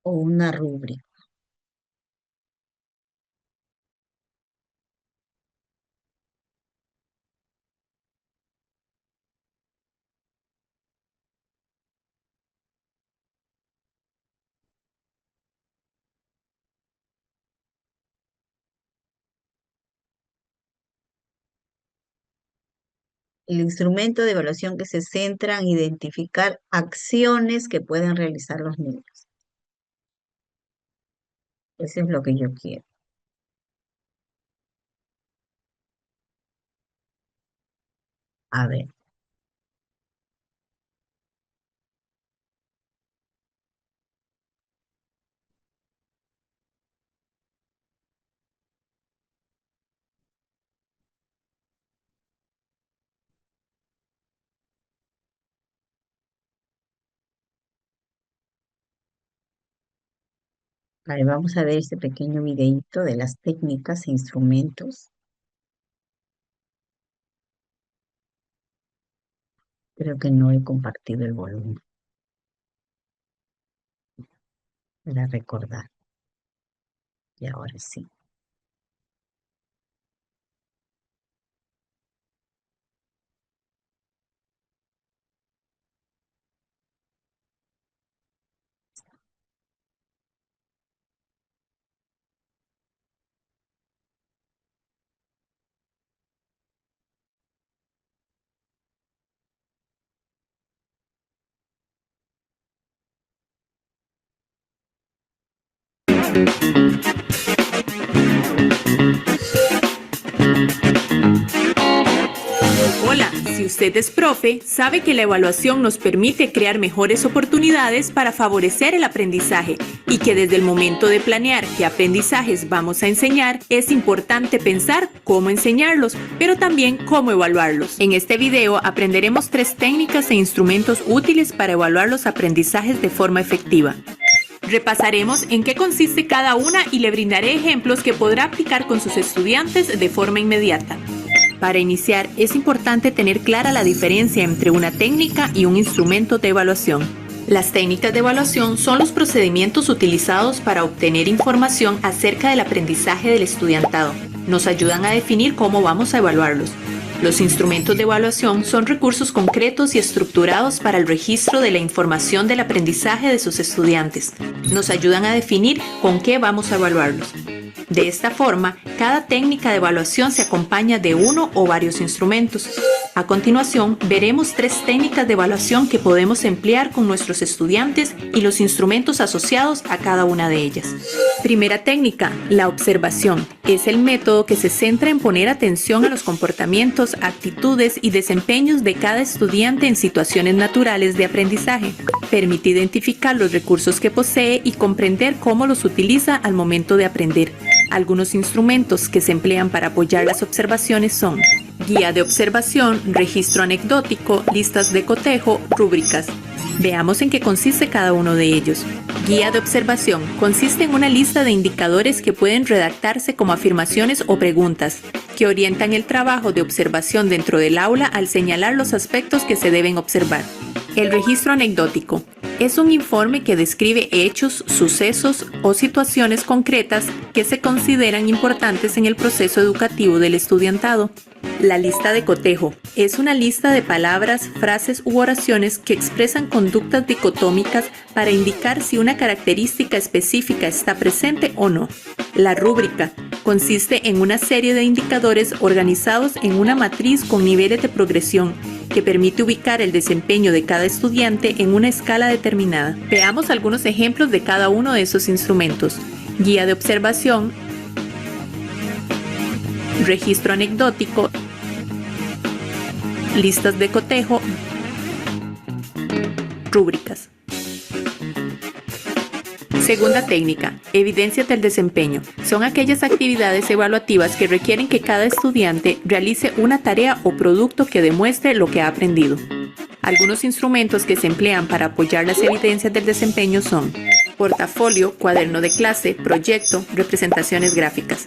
O una rúbrica. El instrumento de evaluación que se centra en identificar acciones que pueden realizar los niños. Eso es lo que yo quiero. A ver, vamos a ver este pequeño videíto de las técnicas e instrumentos. Creo que no he compartido el volumen para recordar. Y ahora sí. Hola, si usted es profe, sabe que la evaluación nos permite crear mejores oportunidades para favorecer el aprendizaje y que desde el momento de planear qué aprendizajes vamos a enseñar, es importante pensar cómo enseñarlos, pero también cómo evaluarlos. En este video aprenderemos 3 técnicas e instrumentos útiles para evaluar los aprendizajes de forma efectiva. Repasaremos en qué consiste cada una y le brindaré ejemplos que podrá aplicar con sus estudiantes de forma inmediata. Para iniciar, es importante tener clara la diferencia entre una técnica y un instrumento de evaluación. Las técnicas de evaluación son los procedimientos utilizados para obtener información acerca del aprendizaje del estudiantado. Nos ayudan a definir cómo vamos a evaluarlos. Los instrumentos de evaluación son recursos concretos y estructurados para el registro de la información del aprendizaje de sus estudiantes. Nos ayudan a definir con qué vamos a evaluarlos. De esta forma, cada técnica de evaluación se acompaña de uno o varios instrumentos. A continuación, veremos 3 técnicas de evaluación que podemos emplear con nuestros estudiantes y los instrumentos asociados a cada una de ellas. Primera técnica, la observación. Es el método que se centra en poner atención a los comportamientos, actitudes y desempeños de cada estudiante en situaciones naturales de aprendizaje. Permite identificar los recursos que posee y comprender cómo los utiliza al momento de aprender. Algunos instrumentos que se emplean para apoyar las observaciones son guía de observación, registro anecdótico, listas de cotejo, rúbricas. Veamos en qué consiste cada uno de ellos. Guía de observación consiste en una lista de indicadores que pueden redactarse como afirmaciones o preguntas, que orientan el trabajo de observación dentro del aula al señalar los aspectos que se deben observar. El registro anecdótico es un informe que describe hechos, sucesos o situaciones concretas que se consideran importantes en el proceso educativo del estudiantado. La lista de cotejo es una lista de palabras, frases u oraciones que expresan conductas dicotómicas para indicar si una característica específica está presente o no. La rúbrica consiste en una serie de indicadores organizados en una matriz con niveles de progresión que permite ubicar el desempeño de cada estudiante en una escala determinada. Veamos algunos ejemplos de cada uno de esos instrumentos. Guía de observación, registro anecdótico, listas de cotejo, rúbricas. Segunda técnica, evidencias del desempeño. Son aquellas actividades evaluativas que requieren que cada estudiante realice una tarea o producto que demuestre lo que ha aprendido. Algunos instrumentos que se emplean para apoyar las evidencias del desempeño son portafolio, cuaderno de clase, proyecto, representaciones gráficas.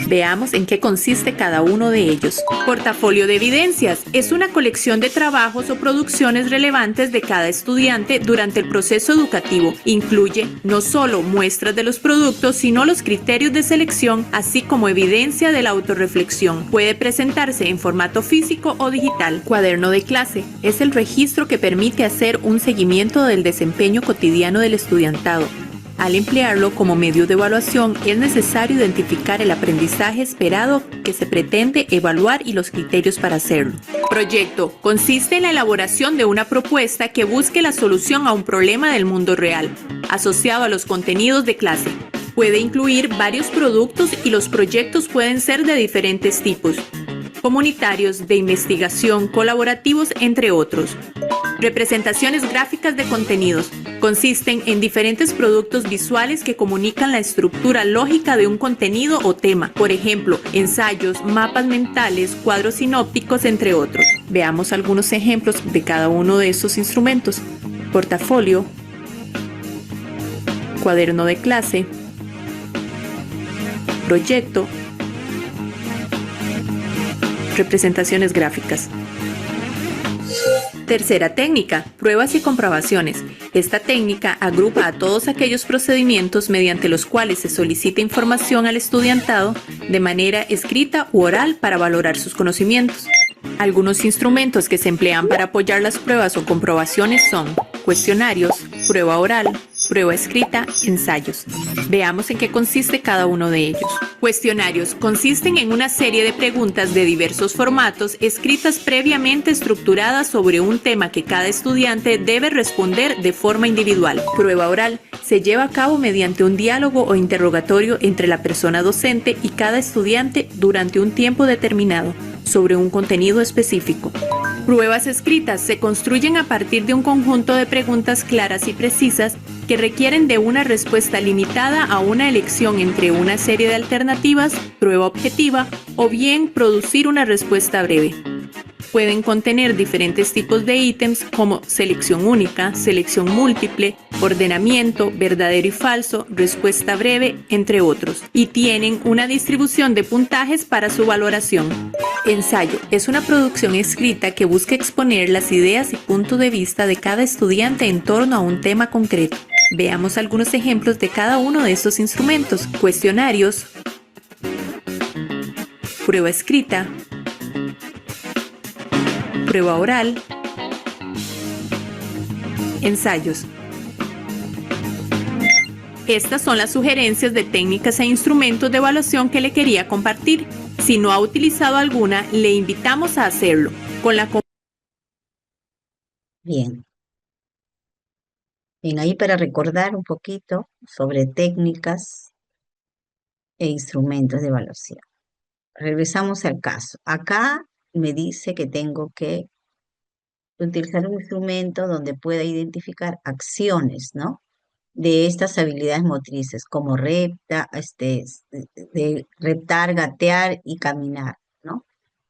Veamos en qué consiste cada uno de ellos. Portafolio de evidencias es una colección de trabajos o producciones relevantes de cada estudiante durante el proceso educativo. Incluye no solo muestras de los productos, sino los criterios de selección, así como evidencia de la autorreflexión. Puede presentarse en formato físico o digital. Cuaderno de clase es el registro que permite hacer un seguimiento del desempeño cotidiano del estudiantado. Al emplearlo como medio de evaluación, es necesario identificar el aprendizaje esperado que se pretende evaluar y los criterios para hacerlo. Proyecto consiste en la elaboración de una propuesta que busque la solución a un problema del mundo real, asociado a los contenidos de clase. Puede incluir varios productos y los proyectos pueden ser de diferentes tipos: comunitarios, de investigación, colaborativos, entre otros. Representaciones gráficas de contenidos consisten en diferentes productos visuales que comunican la estructura lógica de un contenido o tema, por ejemplo, ensayos, mapas mentales, cuadros sinópticos, entre otros. Veamos algunos ejemplos de cada uno de estos instrumentos: portafolio, cuaderno de clase, proyecto, representaciones gráficas. Tercera técnica, pruebas y comprobaciones. Esta técnica agrupa a todos aquellos procedimientos mediante los cuales se solicita información al estudiantado de manera escrita u oral para valorar sus conocimientos. Algunos instrumentos que se emplean para apoyar las pruebas o comprobaciones son cuestionarios, prueba oral, prueba escrita, ensayos. Veamos en qué consiste cada uno de ellos. Cuestionarios consisten en una serie de preguntas de diversos formatos escritas previamente estructuradas sobre un tema que cada estudiante debe responder de forma individual. Prueba oral se lleva a cabo mediante un diálogo o interrogatorio entre la persona docente y cada estudiante durante un tiempo determinado sobre un contenido específico. Pruebas escritas se construyen a partir de un conjunto de preguntas claras y precisas que requieren de una respuesta limitada a una elección entre una serie de alternativas, prueba objetiva, o bien producir una respuesta breve. Pueden contener diferentes tipos de ítems como selección única, selección múltiple, ordenamiento, verdadero y falso, respuesta breve, entre otros, y tienen una distribución de puntajes para su valoración. Ensayo es una producción escrita que busca exponer las ideas y puntos de vista de cada estudiante en torno a un tema concreto. Veamos algunos ejemplos de cada uno de estos instrumentos: cuestionarios, prueba escrita, prueba oral, ensayos. Estas son las sugerencias de técnicas e instrumentos de evaluación que le quería compartir. Si no ha utilizado alguna, le invitamos a hacerlo. Bien. Bien, ahí para recordar un poquito sobre técnicas e instrumentos de evaluación. Regresamos al caso. Acá me dice que tengo que utilizar un instrumento donde pueda identificar acciones, ¿no? De estas habilidades motrices, como de reptar, gatear y caminar, ¿no?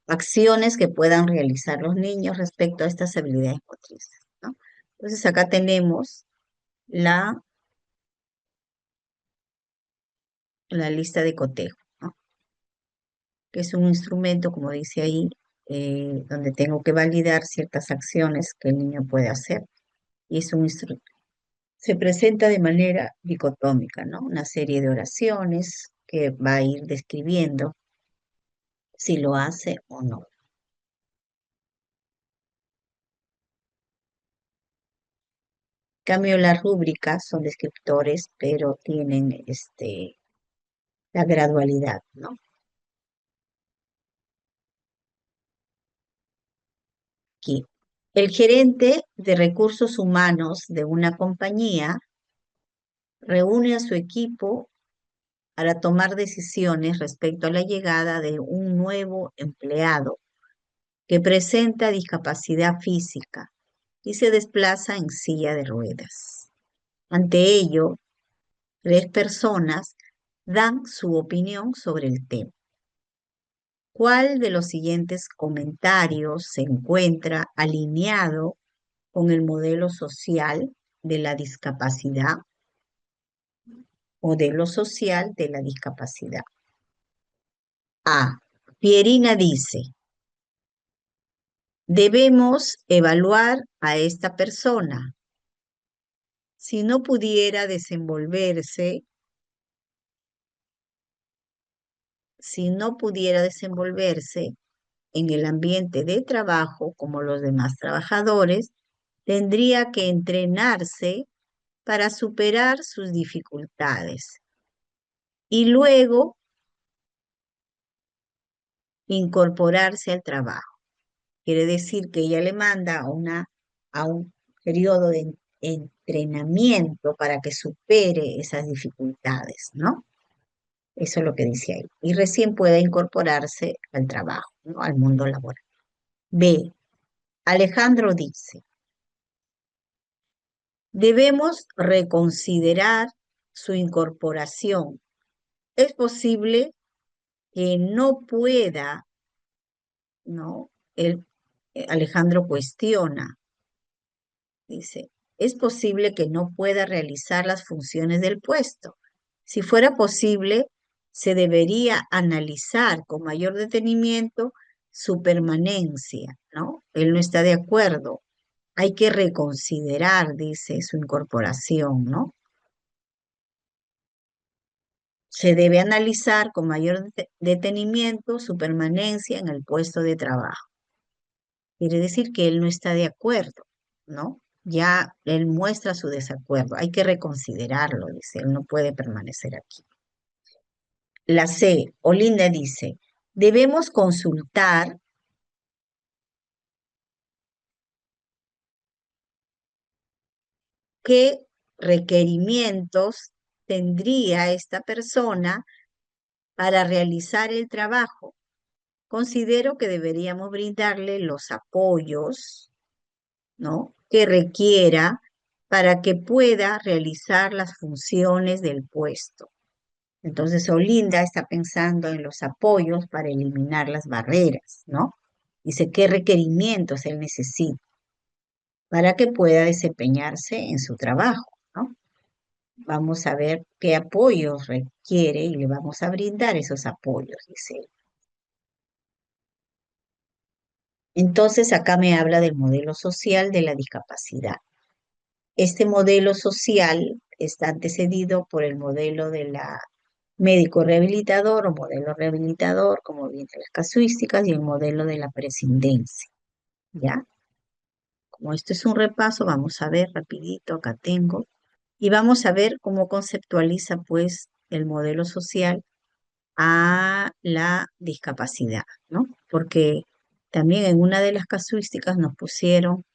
Acciones que puedan realizar los niños respecto a estas habilidades motrices, ¿no? Entonces acá tenemos la, la lista de cotejo, ¿no? Que es un instrumento, como dice ahí, donde tengo que validar ciertas acciones que el niño puede hacer. Y es un instrumento. Se presenta de manera dicotómica, ¿no? Una serie de oraciones que va a ir describiendo si lo hace o no. En cambio, las rúbricas son descriptores, pero tienen la gradualidad, ¿no? Aquí. El gerente de recursos humanos de una compañía reúne a su equipo para tomar decisiones respecto a la llegada de un nuevo empleado que presenta discapacidad física y se desplaza en silla de ruedas. Ante ello, 3 personas dan su opinión sobre el tema. ¿Cuál de los siguientes comentarios se encuentra alineado con el modelo social de la discapacidad, modelo social de la discapacidad. A. Pierina dice, debemos evaluar a esta persona. Si no pudiera desenvolverse, en el ambiente de trabajo como los demás trabajadores, tendría que entrenarse para superar sus dificultades y luego incorporarse al trabajo. Quiere decir que ella le manda a un periodo de entrenamiento para que supere esas dificultades, ¿no? Eso es lo que dice ahí. Y recién pueda incorporarse al trabajo, ¿no? Al mundo laboral. B. Alejandro dice, debemos reconsiderar su incorporación. Es posible que no pueda, ¿no? Alejandro cuestiona, dice, es posible que no pueda realizar las funciones del puesto. Si fuera posible, se debería analizar con mayor detenimiento su permanencia, ¿no? Él no está de acuerdo. Hay que reconsiderar, dice, su incorporación, ¿no? Se debe analizar con mayor detenimiento su permanencia en el puesto de trabajo. Quiere decir que él no está de acuerdo, ¿no? Ya él muestra su desacuerdo. Hay que reconsiderarlo, dice, él no puede permanecer aquí. La C, Olinda dice, debemos consultar qué requerimientos tendría esta persona para realizar el trabajo. Considero que deberíamos brindarle los apoyos, ¿no? Que requiera para que pueda realizar las funciones del puesto. Entonces, Olinda está pensando en los apoyos para eliminar las barreras, ¿no? Dice qué requerimientos él necesita para que pueda desempeñarse en su trabajo, ¿no? Vamos a ver qué apoyos requiere y le vamos a brindar esos apoyos, dice él. Entonces, acá me habla del modelo social de la discapacidad. Este modelo social está antecedido por el modelo de la médico rehabilitador o modelo rehabilitador, como viene las casuísticas, y el modelo de la prescindencia, ¿ya? Como esto es un repaso, vamos a ver rapidito, acá tengo, y vamos a ver cómo conceptualiza, pues, el modelo social a la discapacidad, ¿no? Porque también en una de las casuísticas nos pusieron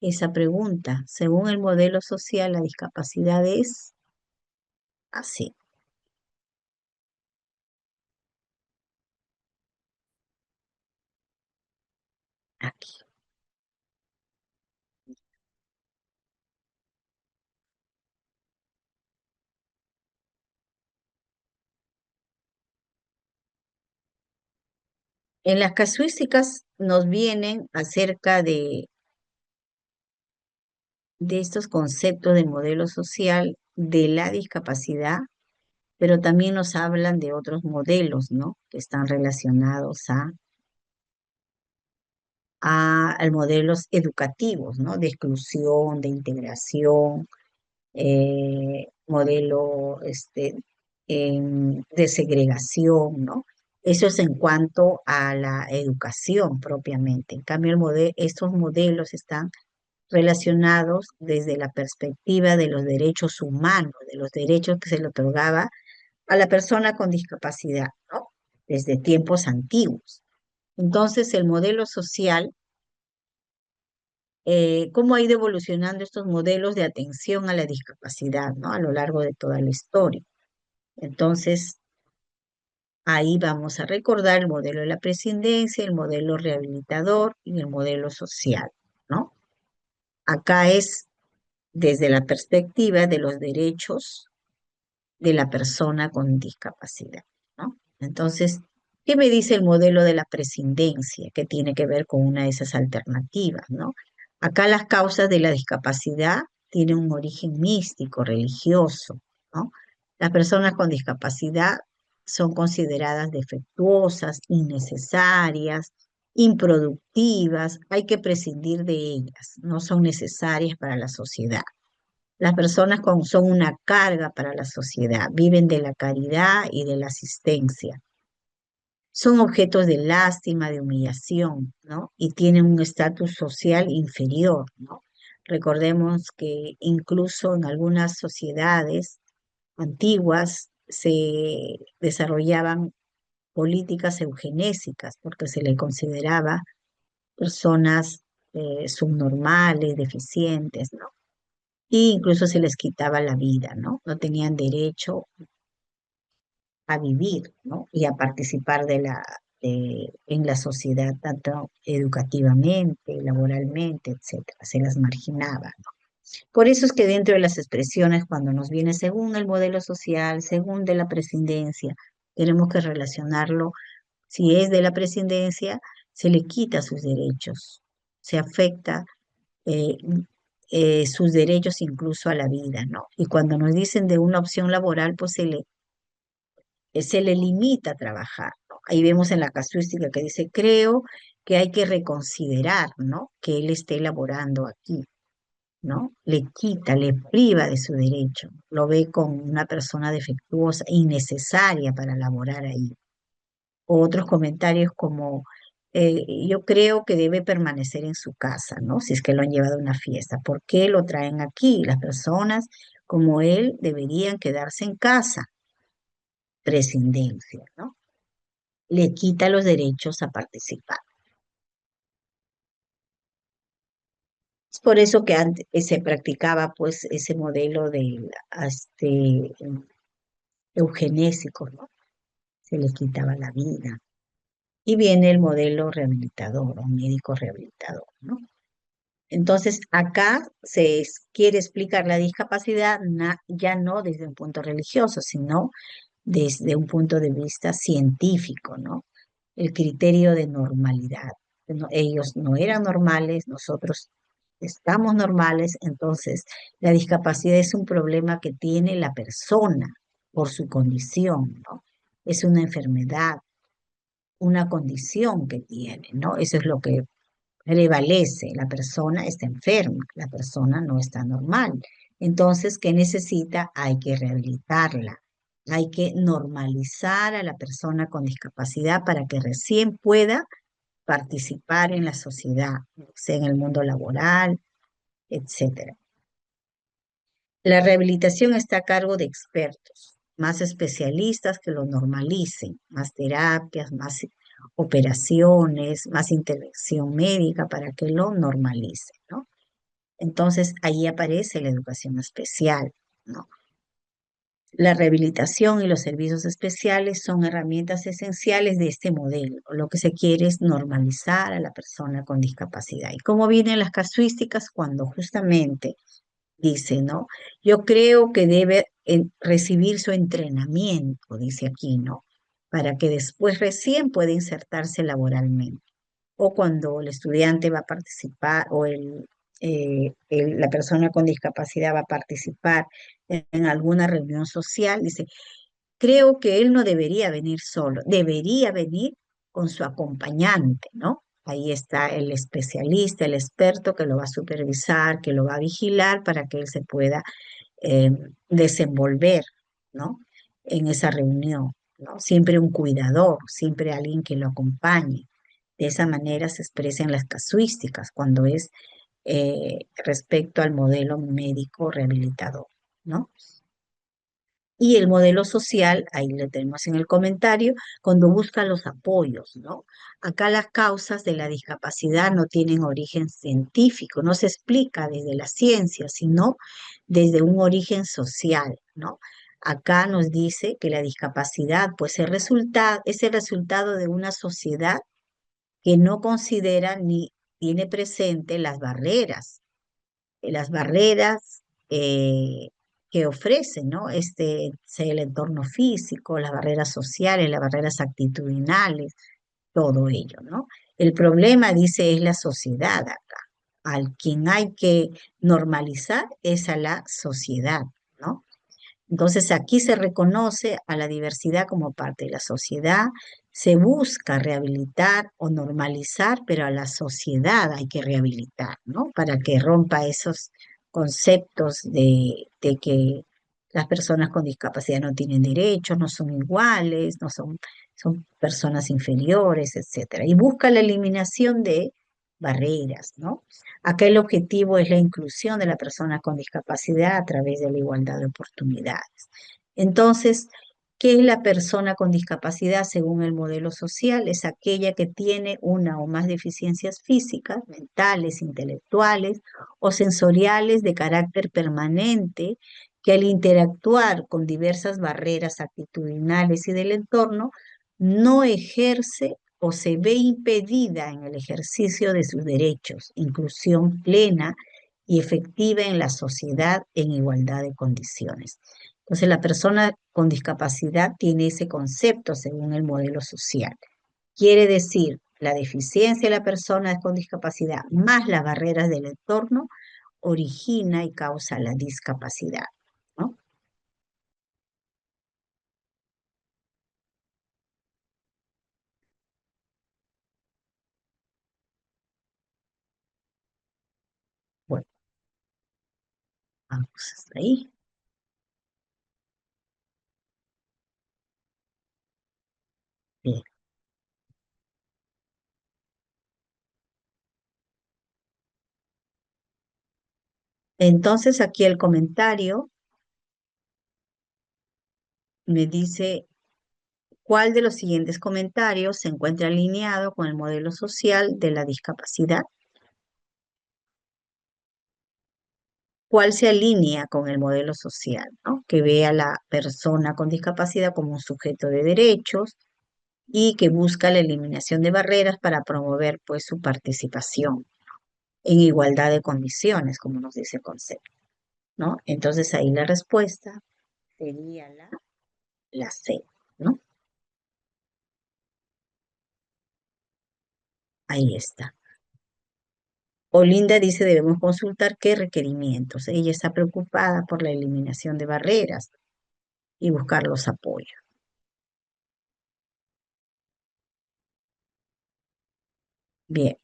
esa pregunta. Según el modelo social, la discapacidad es así. Aquí. En las casuísticas nos vienen acerca de estos conceptos de modelo social de la discapacidad, pero también nos hablan de otros modelos, ¿no? Que están relacionados a modelos educativos, ¿no? De exclusión, de integración, modelo de segregación, ¿no? Eso es en cuanto a la educación propiamente. En cambio, estos modelos están relacionados desde la perspectiva de los derechos humanos, de los derechos que se le otorgaba a la persona con discapacidad, ¿no? Desde tiempos antiguos. Entonces, el modelo social, cómo ha ido evolucionando estos modelos de atención a la discapacidad, ¿no? A lo largo de toda la historia. Entonces, ahí vamos a recordar el modelo de la prescindencia, el modelo rehabilitador y el modelo social, ¿no? Acá es desde la perspectiva de los derechos de la persona con discapacidad, ¿no? Entonces, ¿qué me dice el modelo de la prescindencia? Que tiene que ver con una de esas alternativas, ¿no? Acá las causas de la discapacidad tienen un origen místico, religioso, ¿no? Las personas con discapacidad son consideradas defectuosas, innecesarias, improductivas, hay que prescindir de ellas, no son necesarias para la sociedad. Las personas son una carga para la sociedad, viven de la caridad y de la asistencia. Son objetos de lástima, de humillación, ¿no? Y tienen un estatus social inferior, ¿no? Recordemos que incluso en algunas sociedades antiguas se desarrollaban políticas eugenésicas porque se le consideraba personas subnormales, deficientes, ¿no? Y incluso se les quitaba la vida, ¿no? No tenían derecho a vivir, ¿no? Y a participar en la sociedad, tanto educativamente, laboralmente, etcétera. Se las marginaba. Por eso es que dentro de las expresiones, cuando nos viene según el modelo social, según de la presidencia, tenemos que relacionarlo. Si es de la presidencia, se le quita sus derechos, se afecta eh, sus derechos incluso a la vida, ¿no? Y cuando nos dicen de una opción laboral, pues se le limita a trabajar, ¿no? Ahí vemos en la casuística que dice, creo que hay que reconsiderar, ¿no? Que él esté laborando aquí, ¿no? Le quita, le priva de su derecho, lo ve como una persona defectuosa, innecesaria para laborar ahí. Otros comentarios como, yo creo que debe permanecer en su casa, ¿no? Si es que lo han llevado a una fiesta, ¿por qué lo traen aquí? Las personas como él deberían quedarse en casa, prescindencia, ¿no? Le quita los derechos a participar. Es por eso que antes se practicaba pues ese modelo de eugenésico, ¿no? Se le quitaba la vida. Y viene el modelo rehabilitador, un médico rehabilitador, ¿no? Entonces, acá quiere explicar la discapacidad ya no desde un punto religioso, sino desde un punto de vista científico, ¿no? El criterio de normalidad. Ellos no eran normales, nosotros estamos normales, entonces la discapacidad es un problema que tiene la persona por su condición, ¿no? Es una enfermedad, una condición que tiene, ¿no? Eso es lo que prevalece, la persona está enferma, la persona no está normal. Entonces, ¿qué necesita? Hay que rehabilitarla, hay que normalizar a la persona con discapacidad para que recién pueda participar en la sociedad, sea en el mundo laboral, etcétera. La rehabilitación está a cargo de expertos, más especialistas que lo normalicen, más terapias, más operaciones, más intervención médica para que lo normalicen, ¿no? Entonces ahí aparece la educación especial, ¿no? La rehabilitación y los servicios especiales son herramientas esenciales de este modelo. Lo que se quiere es normalizar a la persona con discapacidad. ¿Y cómo vienen las casuísticas? Cuando justamente dice, ¿no? Yo creo que debe recibir su entrenamiento, dice aquí, ¿no? Para que después recién pueda insertarse laboralmente. O cuando el estudiante va a participar o la persona con discapacidad va a participar en alguna reunión social, dice, creo que él no debería venir solo, debería venir con su acompañante, ¿no? Ahí está el especialista, el experto que lo va a supervisar, que lo va a vigilar para que él se pueda eh, desenvolver, ¿no? En esa reunión, ¿no? Siempre un cuidador, siempre alguien que lo acompañe. De esa manera se expresan las casuísticas cuando es respecto al modelo médico rehabilitador, ¿no? Y el modelo social, ahí lo tenemos en el comentario, cuando busca los apoyos, ¿no? Acá las causas de la discapacidad no tienen origen científico, no se explica desde la ciencia, sino desde un origen social, ¿no? Acá nos dice que la discapacidad, pues, es el resultado de una sociedad que no considera ni tiene presente las barreras que ofrece, ¿no? Sea el entorno físico, las barreras sociales, las barreras actitudinales, todo ello, ¿no? El problema, dice, es la sociedad acá. al quien hay que normalizar es a la sociedad, ¿no? Entonces aquí se reconoce a la diversidad como parte de la sociedad, se busca rehabilitar o normalizar, pero a la sociedad hay que rehabilitar, ¿no? Para que rompa esos conceptos de que las personas con discapacidad no tienen derechos, no son iguales, son personas inferiores, etcétera. Y busca la eliminación de barreras, ¿no? Acá el objetivo es la inclusión de la persona con discapacidad a través de la igualdad de oportunidades. Entonces, ¿qué es la persona con discapacidad según el modelo social? Es aquella que tiene una o más deficiencias físicas, mentales, intelectuales o sensoriales de carácter permanente, que al interactuar con diversas barreras actitudinales y del entorno, no ejerce o se ve impedida en el ejercicio de sus derechos, inclusión plena y efectiva en la sociedad en igualdad de condiciones. Entonces, la persona con discapacidad tiene ese concepto según el modelo social. Quiere decir, la deficiencia de la persona con discapacidad más las barreras del entorno origina y causa la discapacidad, ¿no? Bueno, vamos hasta ahí. Bien. Entonces, aquí el comentario me dice cuál de los siguientes comentarios se encuentra alineado con el modelo social de la discapacidad, cuál se alinea con el modelo social, ¿no? Que ve a la persona con discapacidad como un sujeto de derechos y que busca la eliminación de barreras para promover pues su participación en igualdad de condiciones, como nos dice el concepto, ¿no? Entonces ahí la respuesta sería la C, ¿no? Ahí está. Olinda dice, debemos consultar qué requerimientos. Ella está preocupada por la eliminación de barreras y buscar los apoyos. Bien,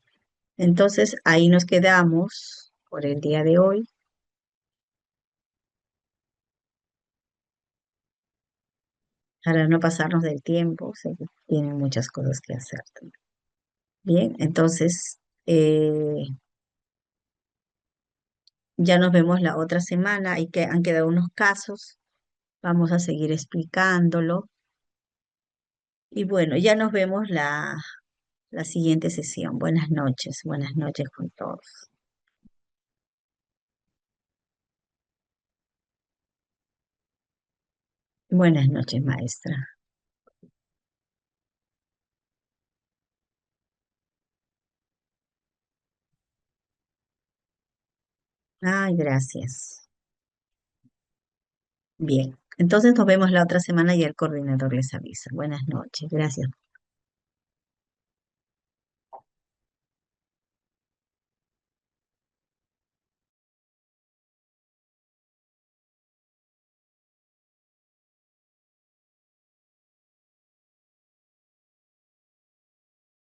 entonces ahí nos quedamos por el día de hoy para no pasarnos del tiempo. Sé que tienen muchas cosas que hacer también. Bien, entonces ya nos vemos la otra semana. Han quedado unos casos. Vamos a seguir explicándolo. Y bueno, ya nos vemos la siguiente sesión. Buenas noches con todos. Buenas noches, maestra. Ay, gracias. Bien, entonces nos vemos la otra semana y el coordinador les avisa. Buenas noches, gracias.